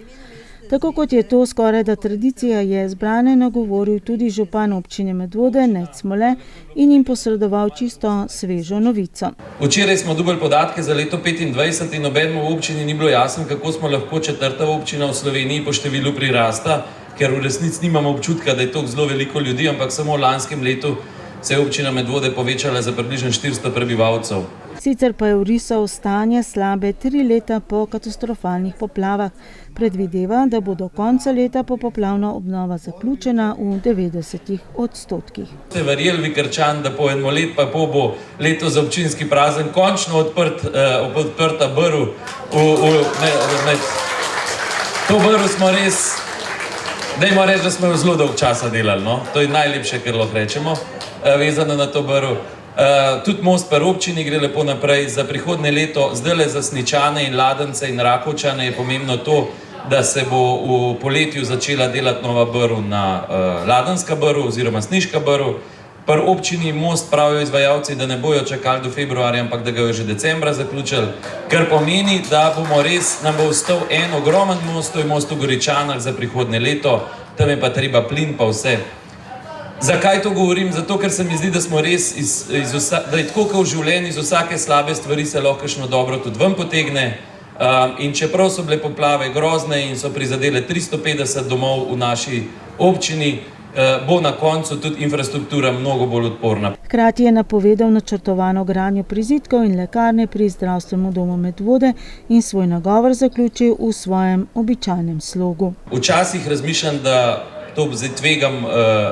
B: Tako kot je to skorajda tradicija, je zbrane nagovoril tudi župan občine Medvode Nejc Smole in jim posredoval čisto svežo novico.
H: Včeraj smo dobili podatke za leto 2025 in nobenemu v občini ni bilo jasno, kako smo lahko četrta občina v Sloveniji po številu prirasta, ker v resnici nimamo občutka, da je to zelo veliko ljudi, ampak samo v lanskem letu se je občina Medvode povečala za približno 400 prebivalcev.
B: Sicer pa je vrisal stanje slabe 3 leta po katastrofalnih poplavah. Predvideva, da bo do konca leta popoplavna obnova zaključena v 90%.
H: Ste verjeli, Vikrčan, da po eno let pa pol bo leto za občinski prazen končno odprta brv. To brv smo res, dajmo reči, da smo jo zelo dolgo časa delali. No? To je najlepše, kar lahko rečemo, vezano na to brv. Tudi most pri občini gre lepo naprej. Za prihodnje leto, zdaj za Sničane in Ladence in Rakovčane je pomembno to, da se bo v poletju začela delati nova brv na Ladenska brv oziroma Sniška brv. Pri občini most pravijo izvajalci, da ne bojo čakali do februarja, ampak da ga jo že decembra zaključili, kar pomeni, da bomo res, nam bo ostal en ogromen most, to je most v Goričanah za prihodnje leto, tam je pa treba plin pa vse. Zakaj to govorim? Zato, ker se mi zdi, da smo res, da je tako, kot v življenju, iz vsake slabe stvari se lahko kakšno dobro tudi ven potegne. In čeprav so bile poplave grozne in so prizadele 350 domov v naši občini, bo na koncu tudi infrastruktura mnogo bolj odporna.
B: Hkrati je napovedal načrtovano gradnjo prizidkov in lekarne pri zdravstvenem domu Medvode in svoj nagovor zaključil v svojem običajnem slogu.
H: Včasih razmišljam, da to zdaj tvegam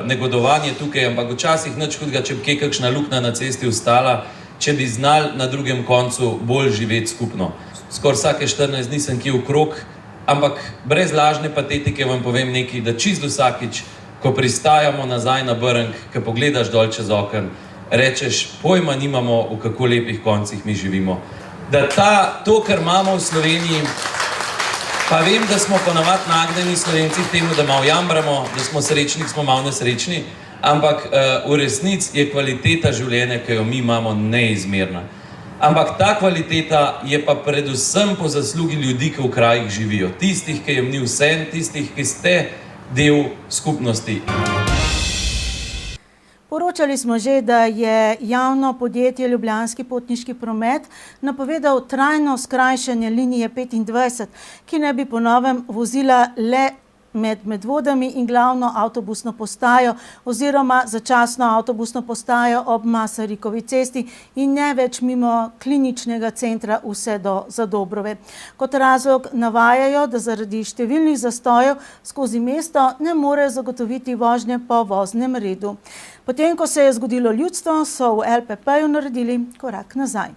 H: negodovanje tukaj, ampak včasih nič hudega, če bi kakšna luknja na cesti ostala, če bi znali na drugem koncu bolj živeti skupno. Skoraj vsake 14 dni sem kje okrog, ampak brez lažne patetike vam povem nekaj, da čisto vsakič, ko pristajamo nazaj na Brnk, ko pogledaš dol čez okno, rečeš, pojma nimamo, v kako lepih koncih mi živimo. Da to, kar imamo v Sloveniji, pa vem, da smo ponavadi nagnjeni Slovenci k temu, da malo jamramo, da smo srečni, smo malo nesrečni, ampak v resnici je kvaliteta življenja, ki jo mi imamo, neizmerna. Ampak ta kvaliteta je pa predvsem po zaslugi ljudi, ki v krajih živijo. Tistih, ki jim ni vsem, tistih, ki ste del skupnosti.
B: Poročali smo že, da je javno podjetje Ljubljanski potniški promet napovedal trajno skrajšanje linije 25, ki ne bi po novem vozila le med Medvodami in glavno avtobusno postajo oziroma začasno avtobusno postajo ob Masarikovi cesti in ne več mimo kliničnega centra vse do Zadobrove. Kot razlog navajajo, da zaradi številnih zastojev skozi mesto ne morejo zagotoviti vožnje po voznem redu. Potem, ko se je zgodilo ljudstvo, so v LPP-ju naredili korak nazaj.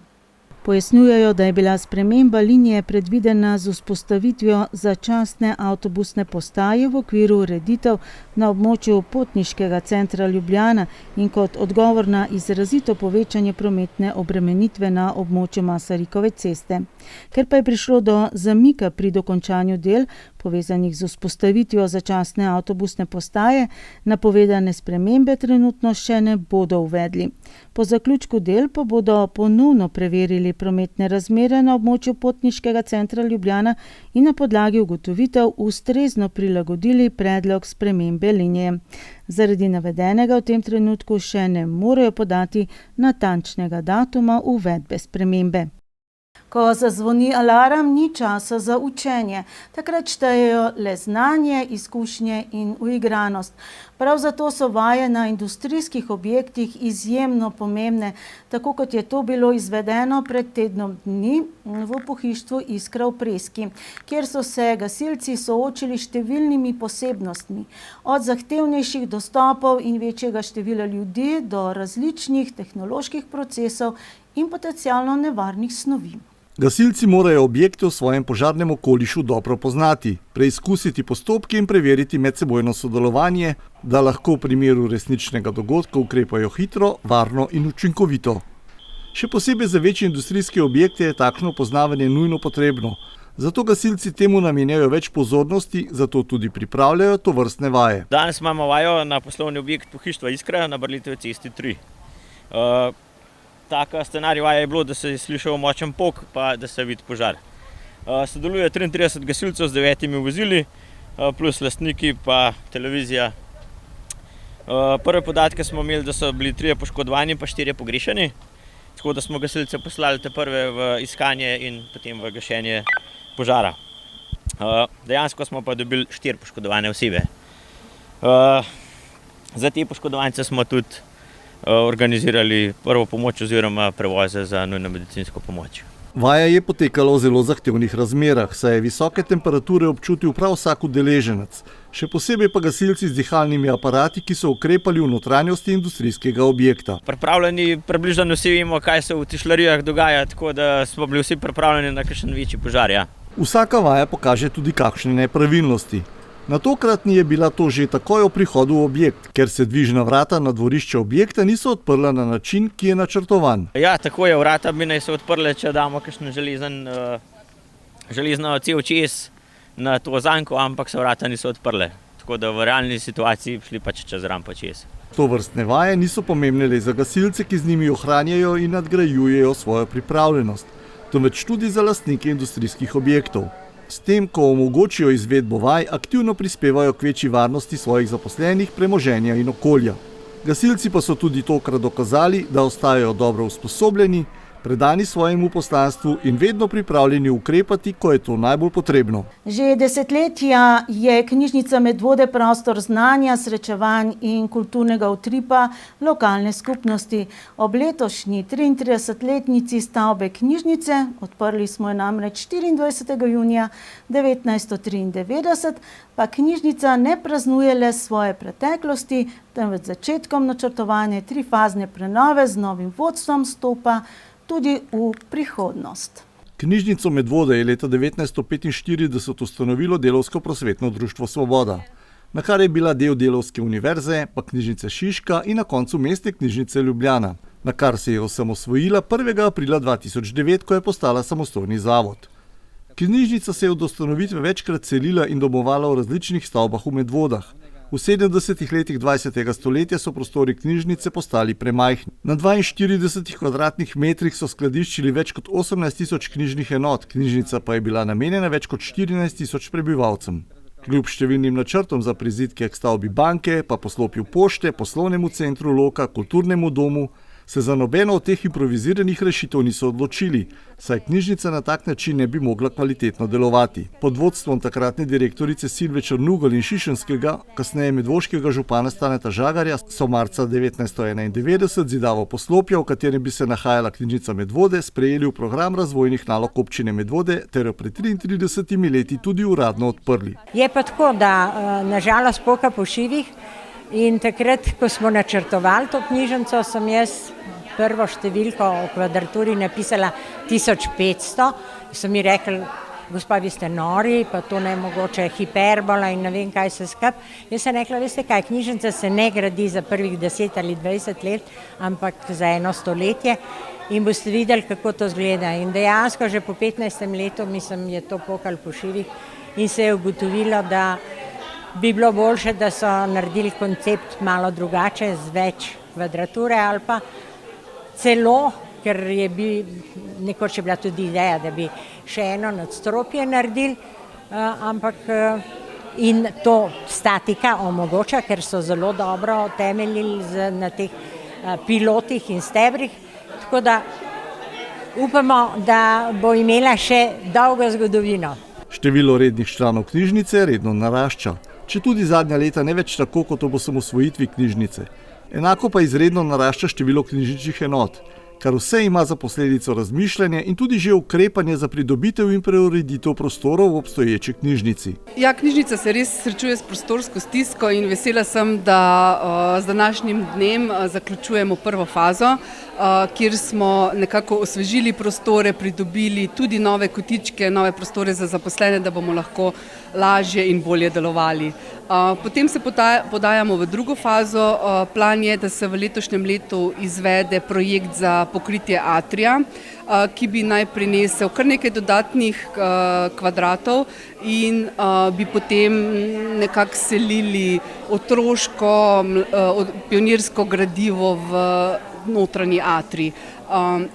B: Pojasnjujejo, da je bila sprememba linije predvidena z vzpostavitvijo začasne avtobusne postaje v okviru ureditev na območju potniškega centra Ljubljana in kot odgovor na izrazito povečanje prometne obremenitve na območju Masarikove ceste. Ker pa je prišlo do zamika pri dokončanju del, povezanih z vzpostavitvijo začasne avtobusne postaje, napovedane spremembe trenutno še ne bodo uvedli. Po zaključku del pa bodo ponovno preverili prometne razmere na območju potniškega centra Ljubljana in na podlagi ugotovitev ustrezno prilagodili predlog spremembe linije. Zaradi navedenega v tem trenutku še ne morejo podati natančnega datuma uvedbe spremembe. Ko zazvoni alarm, ni časa za učenje. Takrat štejejo le znanje, izkušnje in uigranost. Prav zato so vaje na industrijskih objektih izjemno pomembne, tako kot je to bilo izvedeno pred tednom dni v pohištvu Iskra v Preski, kjer so se gasilci soočili številnimi posebnostmi, od zahtevnejših dostopov in večjega števila ljudi do različnih tehnoloških procesov in potencialno nevarnih snovi.
G: Gasilci morajo objekte v svojem požarnem okolišu dobro poznati, preizkusiti postopke in preveriti medsebojno sodelovanje, da lahko v primeru resničnega dogodka ukrepajo hitro, varno in učinkovito. Še posebej za večje industrijske objekte je takšno poznavanje nujno potrebno. Zato gasilci temu namenjajo več pozornosti, zato tudi pripravljajo tovrstne vaje.
I: Danes imamo vajo na poslovni objekt pohištva Iskra na Brlitovi cesti 3. Taka scenarij vaja je bilo, da se je slišal močen pok, pa da se vidi požar. Sodeluje 33 gasilcev z 9 vozili, plus lastniki pa televizija. Prve podatke smo imeli, da so bili 3 poškodovani pa 4 pogrešani, tako da smo gasilce poslali te prve v iskanje in potem v gašenje požara. Dejansko smo pa dobili 4 poškodovane osebe. Za te poškodovance smo tudi organizirali prvo pomoč oziroma prevoze za nujno medicinsko pomoč.
G: Vaja je potekala v zelo zahtevnih razmerah, saj je visoke temperature občutil prav vsak udeleženec, še posebej pa gasilci z dihalnimi aparati, ki so ukrepali v notranjosti industrijskega objekta.
I: Pripravljeni približno vsi vemo, kaj se v tišlarijah dogaja, tako da smo bili vsi pripravljeni na kakšen večji požar. Ja.
G: Vsaka vaja pokaže tudi kakšne nepravilnosti. Na tokratni je bila to že takoj o prihodu v objekt, ker se dvižna vrata na dvorišče objekta niso odprla na način, ki je načrtovan.
I: Ja, tako je, vrata bi naj se odprle, če damo kakšno železno cev čez na to zanko, ampak se vrata niso odprle. Tako da v realni situaciji šli pač čez rampo čez.
G: Tovrstne vaje niso pomembne le za gasilce, ki z njimi ohranjajo in nadgrajujejo svojo pripravljenost, temveč tudi za lastnike industrijskih objektov. S tem, ko omogočijo izvedbo vaj, aktivno prispevajo k večji varnosti svojih zaposlenih, premoženja in okolja. Gasilci pa so tudi tokrat dokazali, da ostajajo dobro usposobljeni, predani svojemu poslanstvu in vedno pripravljeni ukrepati, ko je to najbolj potrebno.
B: Že desetletja je knjižnica Medvode prostor znanja, srečevanj in kulturnega utripa lokalne skupnosti. Ob letošnji 33-letnici stavbe knjižnice, odprli smo jo namreč 24. junija 1993, pa knjižnica ne praznuje le svoje preteklosti, temveč začetkom načrtovanja trifazne prenove z novim vodstvom stopa tudi v prihodnost.
G: Knjižnico Medvode je leta 1945 ustanovilo Delavsko prosvetno društvo Svoboda, na kar je bila del Delavske univerze, pa knjižnice Šiška in na koncu Mestne knjižnice Ljubljana, na kar se je osamosvojila 1. aprila 2009, ko je postala samostojni zavod. Knjižnica se je od ustanovitve večkrat selila in domovala v različnih stavbah v Medvodah. V 70. letih 20. stoletja so prostori knjižnice postali premajhni. Na 42 kvadratnih metrih so skladiščili več kot 18.000 knjižnih enot, knjižnica pa je bila namenjena več kot 14.000 prebivalcem. Kljub številnim načrtom za prizidke k stavbi banke, pa poslopju pošte, poslovnemu centru Loka, kulturnemu domu, se za nobeno od teh improviziranih rešitev niso odločili, saj knjižnica na tak način ne bi mogla kvalitetno delovati. Pod vodstvom takratne direktorice Silve Črnugelj in šišenskega, kasneje medvoškega župana Staneta Žagarja, so marca 1991 zidavo poslopja, v katerem bi se nahajala knjižnica Medvode, sprejeli v program razvojnih nalog občine Medvode ter jo pred 33 leti tudi uradno odprli.
J: Je pa tako, da nažalost poka po šivih. In takrat, ko smo načrtovali to knjižnico, sem jaz prvo številko o kvadraturi napisala 1500. So mi rekli, gospa, vi ste nori, pa to ne mogoče hiperbola in ne vem kaj se skap. Jaz sem rekla, veste kaj, knjižnica se ne gradi za prvih 10 ali 20 let, ampak za 1 stoletje in boste videli, kako to zgleda. In dejansko že po 15 letu, mislim, je to pokal po šivih in se je ugotovilo, da bi bilo boljše, da so naredili koncept malo drugače, z več kvadrature ali pa celo, ker je nekoč bila tudi ideja, da bi še eno nadstropje naredili, ampak in to statika omogoča, ker so zelo dobro temeljili na teh pilotih in stebrih, tako da upamo, da bo imela še dolgo zgodovino.
G: Število rednih članov knjižnice redno narašča. Če tudi zadnja leta ne več tako kot ob osamosvojitvi knjižnice. Enako pa izredno narašča število knjižničnih enot, kar vse ima za posledico razmišljanje in tudi že ukrepanje za pridobitev in preureditev prostorov v obstoječi knjižnici.
K: Ja, knjižnica se res srečuje s prostorsko stisko in vesela sem, da z današnjim dnem zaključujemo prvo fazo, kjer smo nekako osvežili prostore, pridobili tudi nove kotičke, nove prostore za zaposlene, da bomo lahko lažje in bolje delovali. Potem se podajamo v drugo fazo. Plan je, da se v letošnjem letu izvede projekt za pokritje atrija, ki bi naj prinesel kar nekaj dodatnih kvadratov in bi potem nekako selili otroško, pionirsko gradivo v notranji atrij.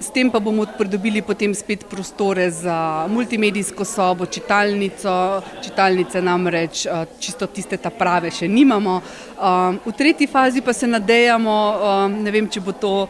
K: S tem pa bomo pridobili potem spet prostore za multimedijsko sobo, čitalnice namreč čisto tiste ta prave še nimamo. V tretji fazi pa se nadejamo, ne vem, če bo to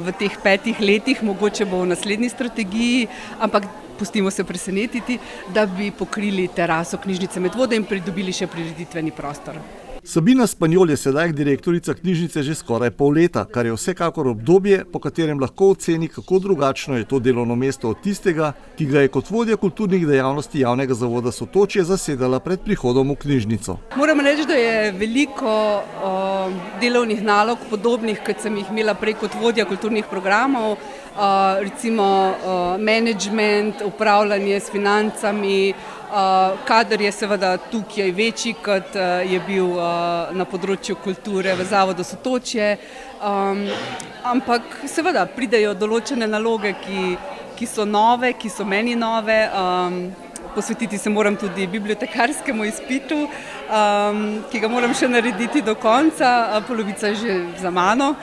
K: v teh 5 letih, mogoče bo v naslednji strategiji, ampak pustimo se presenetiti, da bi pokrili teraso knjižnice Medvode in pridobili še prireditveni prostor.
G: Sabina Spanjol je sedaj direktorica knjižnice že skoraj pol leta, kar je vsekakor obdobje, po katerem lahko oceni, kako drugačno je to delovno mesto od tistega, ki ga je kot vodja kulturnih dejavnosti javnega zavoda Sotočje zasedala pred prihodom v knjižnico.
K: Moram reči, da je veliko delovnih nalog podobnih, kot sem jih imela prej kot vodja kulturnih programov, recimo management, upravljanje s financami, kader je seveda tukaj večji, kot je bil na področju kulture v Zavodu Sotočje, ampak seveda pridejo določene naloge, ki so nove, ki so meni nove. Posvetiti se moram tudi bibliotekarskemu izpitu, ki ga moram še narediti do konca, polovica je že za mano.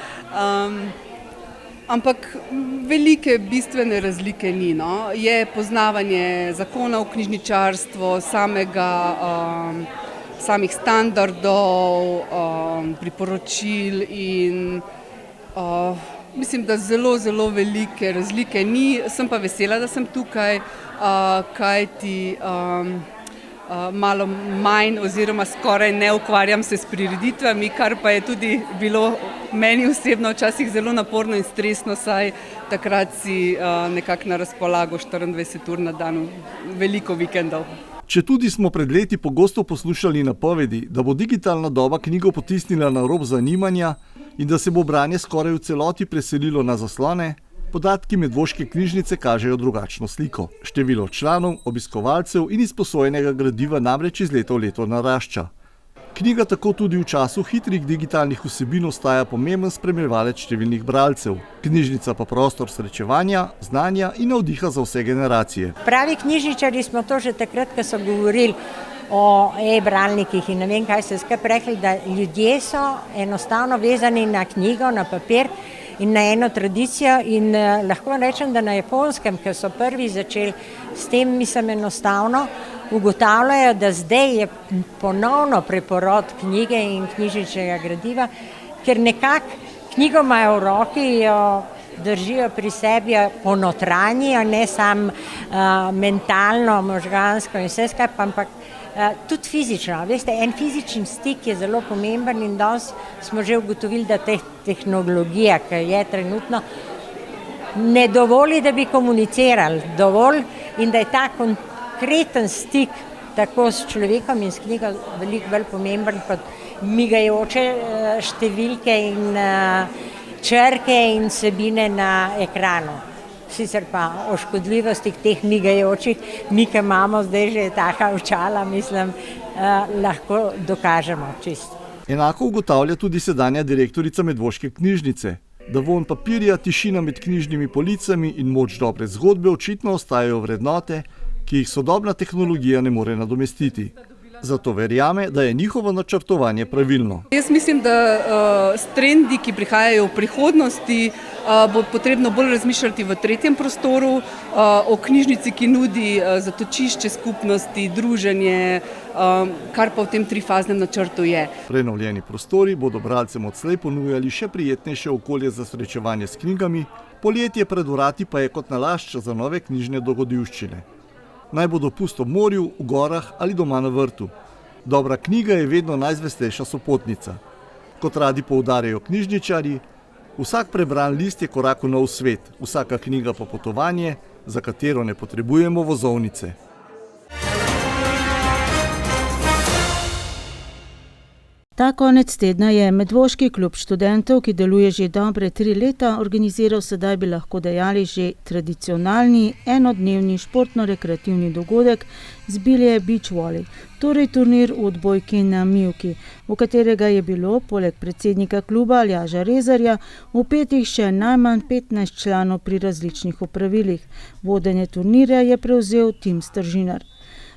K: Ampak velike bistvene razlike ni. No. Je poznavanje zakonov, knjižničarstvo, samih standardov, priporočil in mislim, da zelo, zelo velike razlike ni. Sem pa vesela, da sem tukaj, kajti malo manj oziroma skoraj ne ukvarjam se s prireditvami, kar pa je tudi bilo meni osebno včasih zelo naporno in stresno, saj takrat si nekako na razpolago 24 ur na dan, veliko vikendov.
G: Četudi smo pred leti pogosto poslušali napovedi, da bo digitalna doba knjigo potisnila na rob zanimanja in da se bo branje skoraj v celoti preselilo na zaslone, podatki Medvoške knjižnice kažejo drugačno sliko. Število članov, obiskovalcev in izposojenega gradiva namreč iz leta v leto narašča. Knjiga tako tudi v času hitrih digitalnih vsebin ostaja pomemben spremljevalec številnih bralcev. Knjižnica pa prostor srečevanja, znanja in navdiha za vse generacije.
J: Pravi knjižničarji smo to že takrat, ko so govorili o e-bralnikih in ne vem kaj se skupaj rekli, da ljudje so enostavno vezani na knjigo, na papir in na eno tradicijo in lahko rečem, da na Japonskem, ker so prvi začeli s tem, mislim, enostavno ugotavljajo, da zdaj je ponovno preporod knjige in knjižničnega gradiva, ker nekako knjigo imajo v roki, jo držijo pri sebi, ponotranjijo, ne samo mentalno, možgansko in vse skupaj, ampak tudi fizično. Veste, en fizični stik je zelo pomemben in danes smo že ugotovili, da tehnologija, ki je trenutno, ne dovoli, da bi komunicirali dovolj in da je ta konkreten stik tako s človekom in s knjigo veliko bolj pomemben kot migajoče številke in črke in vsebine na ekranu. Sicer pa o škodljivostih teh migajočih, mi, ki imamo zdaj že taka očala, mislim, lahko dokažemo čisto.
G: Enako ugotavlja tudi sedanja direktorica Medvoške knjižnice, da vonj papirja, tišina med knjižnimi policami in moč dobre zgodbe očitno ostajajo vrednote, ki jih sodobna tehnologija ne more nadomestiti. Zato verjame, da je njihovo načrtovanje pravilno.
K: Jaz mislim, da s trendi, ki prihajajo v prihodnosti, bo potrebno bolj razmišljati v tretjem prostoru, o knjižnici, ki nudi zatočišče skupnosti, druženje, kar pa v tem trifaznem načrtu je.
G: Prenovljeni prostori bodo bralcem odslej ponujali še prijetnejše okolje za srečevanje s knjigami, poletje pred vrati pa je kot nalašč za nove knjižne dogodivščine. Naj bo dopust ob morju, v gorah ali doma na vrtu. Dobra knjiga je vedno najzvestejša sopotnica. Kot radi poudarjajo knjižničarji, vsak prebran list je korak v nov svet, vsaka knjiga pa potovanje, za katero ne potrebujemo vozovnice.
B: Ta konec tedna je Medvoški klub študentov, ki deluje že dobre 3 leta, organiziral sedaj bi lahko dejali že tradicionalni enodnevni športno-rekreativni dogodek Zbilje Beach Volley, torej turnir v odbojki na mivki, v katerega je bilo poleg predsednika kluba Aljaža Rezarja vpetih še najmanj 15 članov pri različnih opravilih. Vodenje turnirja je prevzel Tim Stržinar.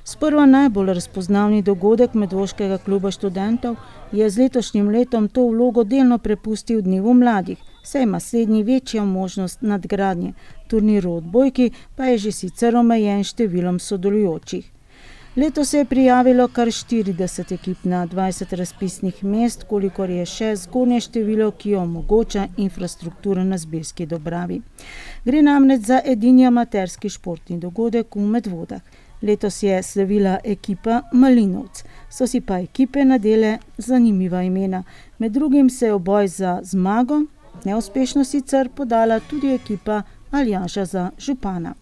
B: Sprva najbolj razpoznavni dogodek Medvoškega kluba študentov je z letošnjim letom to vlogo delno prepustil Dnevu mladih, saj ima slednji večjo možnost nadgradnje. Turnir v odbojki pa je že sicer omejen številom sodelujočih. Letos se je prijavilo kar 40 ekip na 20 razpisnih mest, kolikor je še zgornje število, ki jo omogoča infrastruktura na Zbiljski Dobravi. Gre namreč za edini amaterski športni dogodek v Medvodah. Letos je slavila ekipa Malinovc, so si pa ekipe nadele zanimiva imena. Med drugim se je v boj za zmago, neuspešno sicer, podala tudi ekipa Aljaža za župana.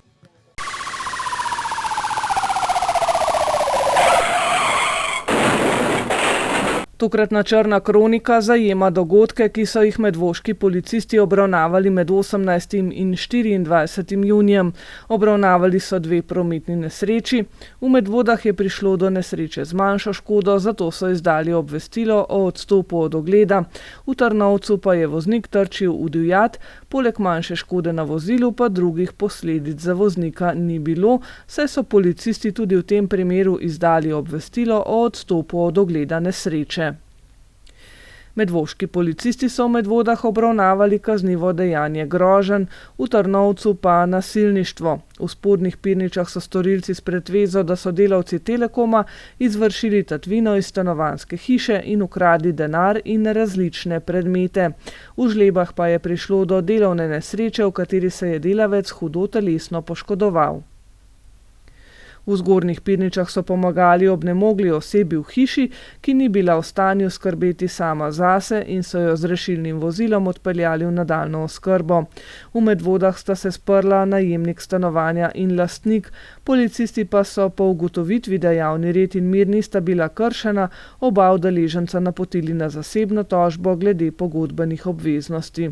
M: Tokratna črna kronika zajema dogodke, ki so jih medvoški policisti obravnavali med 18. in 24. junijem. Obravnavali so 2 prometni nesreči. V Medvodah je prišlo do nesreče z manjšo škodo, zato so izdali obvestilo o odstopu od ogleda. V Trnovcu pa je voznik trčil v divjad, poleg manjše škode na vozilu pa drugih posledic za voznika ni bilo, saj so policisti tudi v tem primeru izdali obvestilo o odstopu od ogleda nesreče. Medvoški policisti so v Medvodah obravnavali kaznivo dejanje groženj, v Trnovcu pa nasilništvo. V Spodnjih Pirničah so storilci s pretvezo, da so delavci Telekoma izvršili tatvino iz stanovanjske hiše in ukradli denar in različne predmete. V Žlebah pa je prišlo do delovne nesreče, v kateri se je delavec hudo telesno poškodoval. V Zgornjih Pirničah so pomagali obnemogli osebi v hiši, ki ni bila v stanju skrbeti sama zase in so jo z rešilnim vozilom odpeljali v nadaljnjo oskrbo. V Medvodah sta se sprla najemnik stanovanja in lastnik, policisti pa so po ugotovitvi, da javni red in mir nista bila kršena, oba udeleženca napotili na zasebno tožbo glede pogodbenih obveznosti.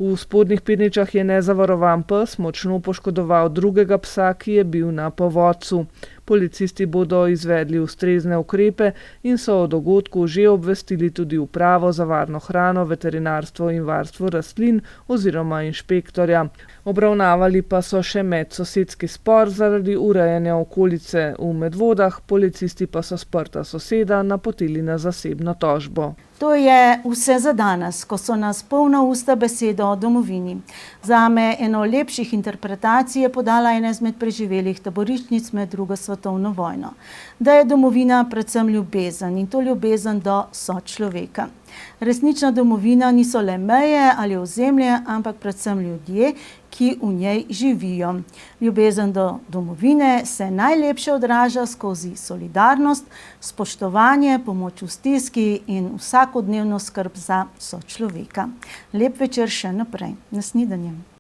M: V Spodnjih Pirničah je nezavarovan pes močno poškodoval drugega psa, ki je bil na povodcu. Policisti bodo izvedli ustrezne ukrepe in so o dogodku že obvestili tudi upravo za varno hrano, veterinarstvo in varstvo rastlin oziroma inšpektorja. Obravnavali pa so še medsosedski spor zaradi urejanja okolice v Medvodah, policisti pa so sprta soseda napotili na zasebno tožbo.
B: To je vse za danes, ko so nas polna usta besedo o domovini. Zame eno lepših interpretacij je podala ena izmed preživelih taboriščnic med drugo svetovno vojno. Da je domovina predvsem ljubezen in to ljubezen do sočloveka. Resnična domovina niso le meje ali ozemlje, ampak predvsem ljudje, ki v njej živijo. Ljubezen do domovine se najlepše odraža skozi solidarnost, spoštovanje, pomoč v stiski in vsakodnevno skrb za sočloveka. Lep večer še naprej. Na snidenje.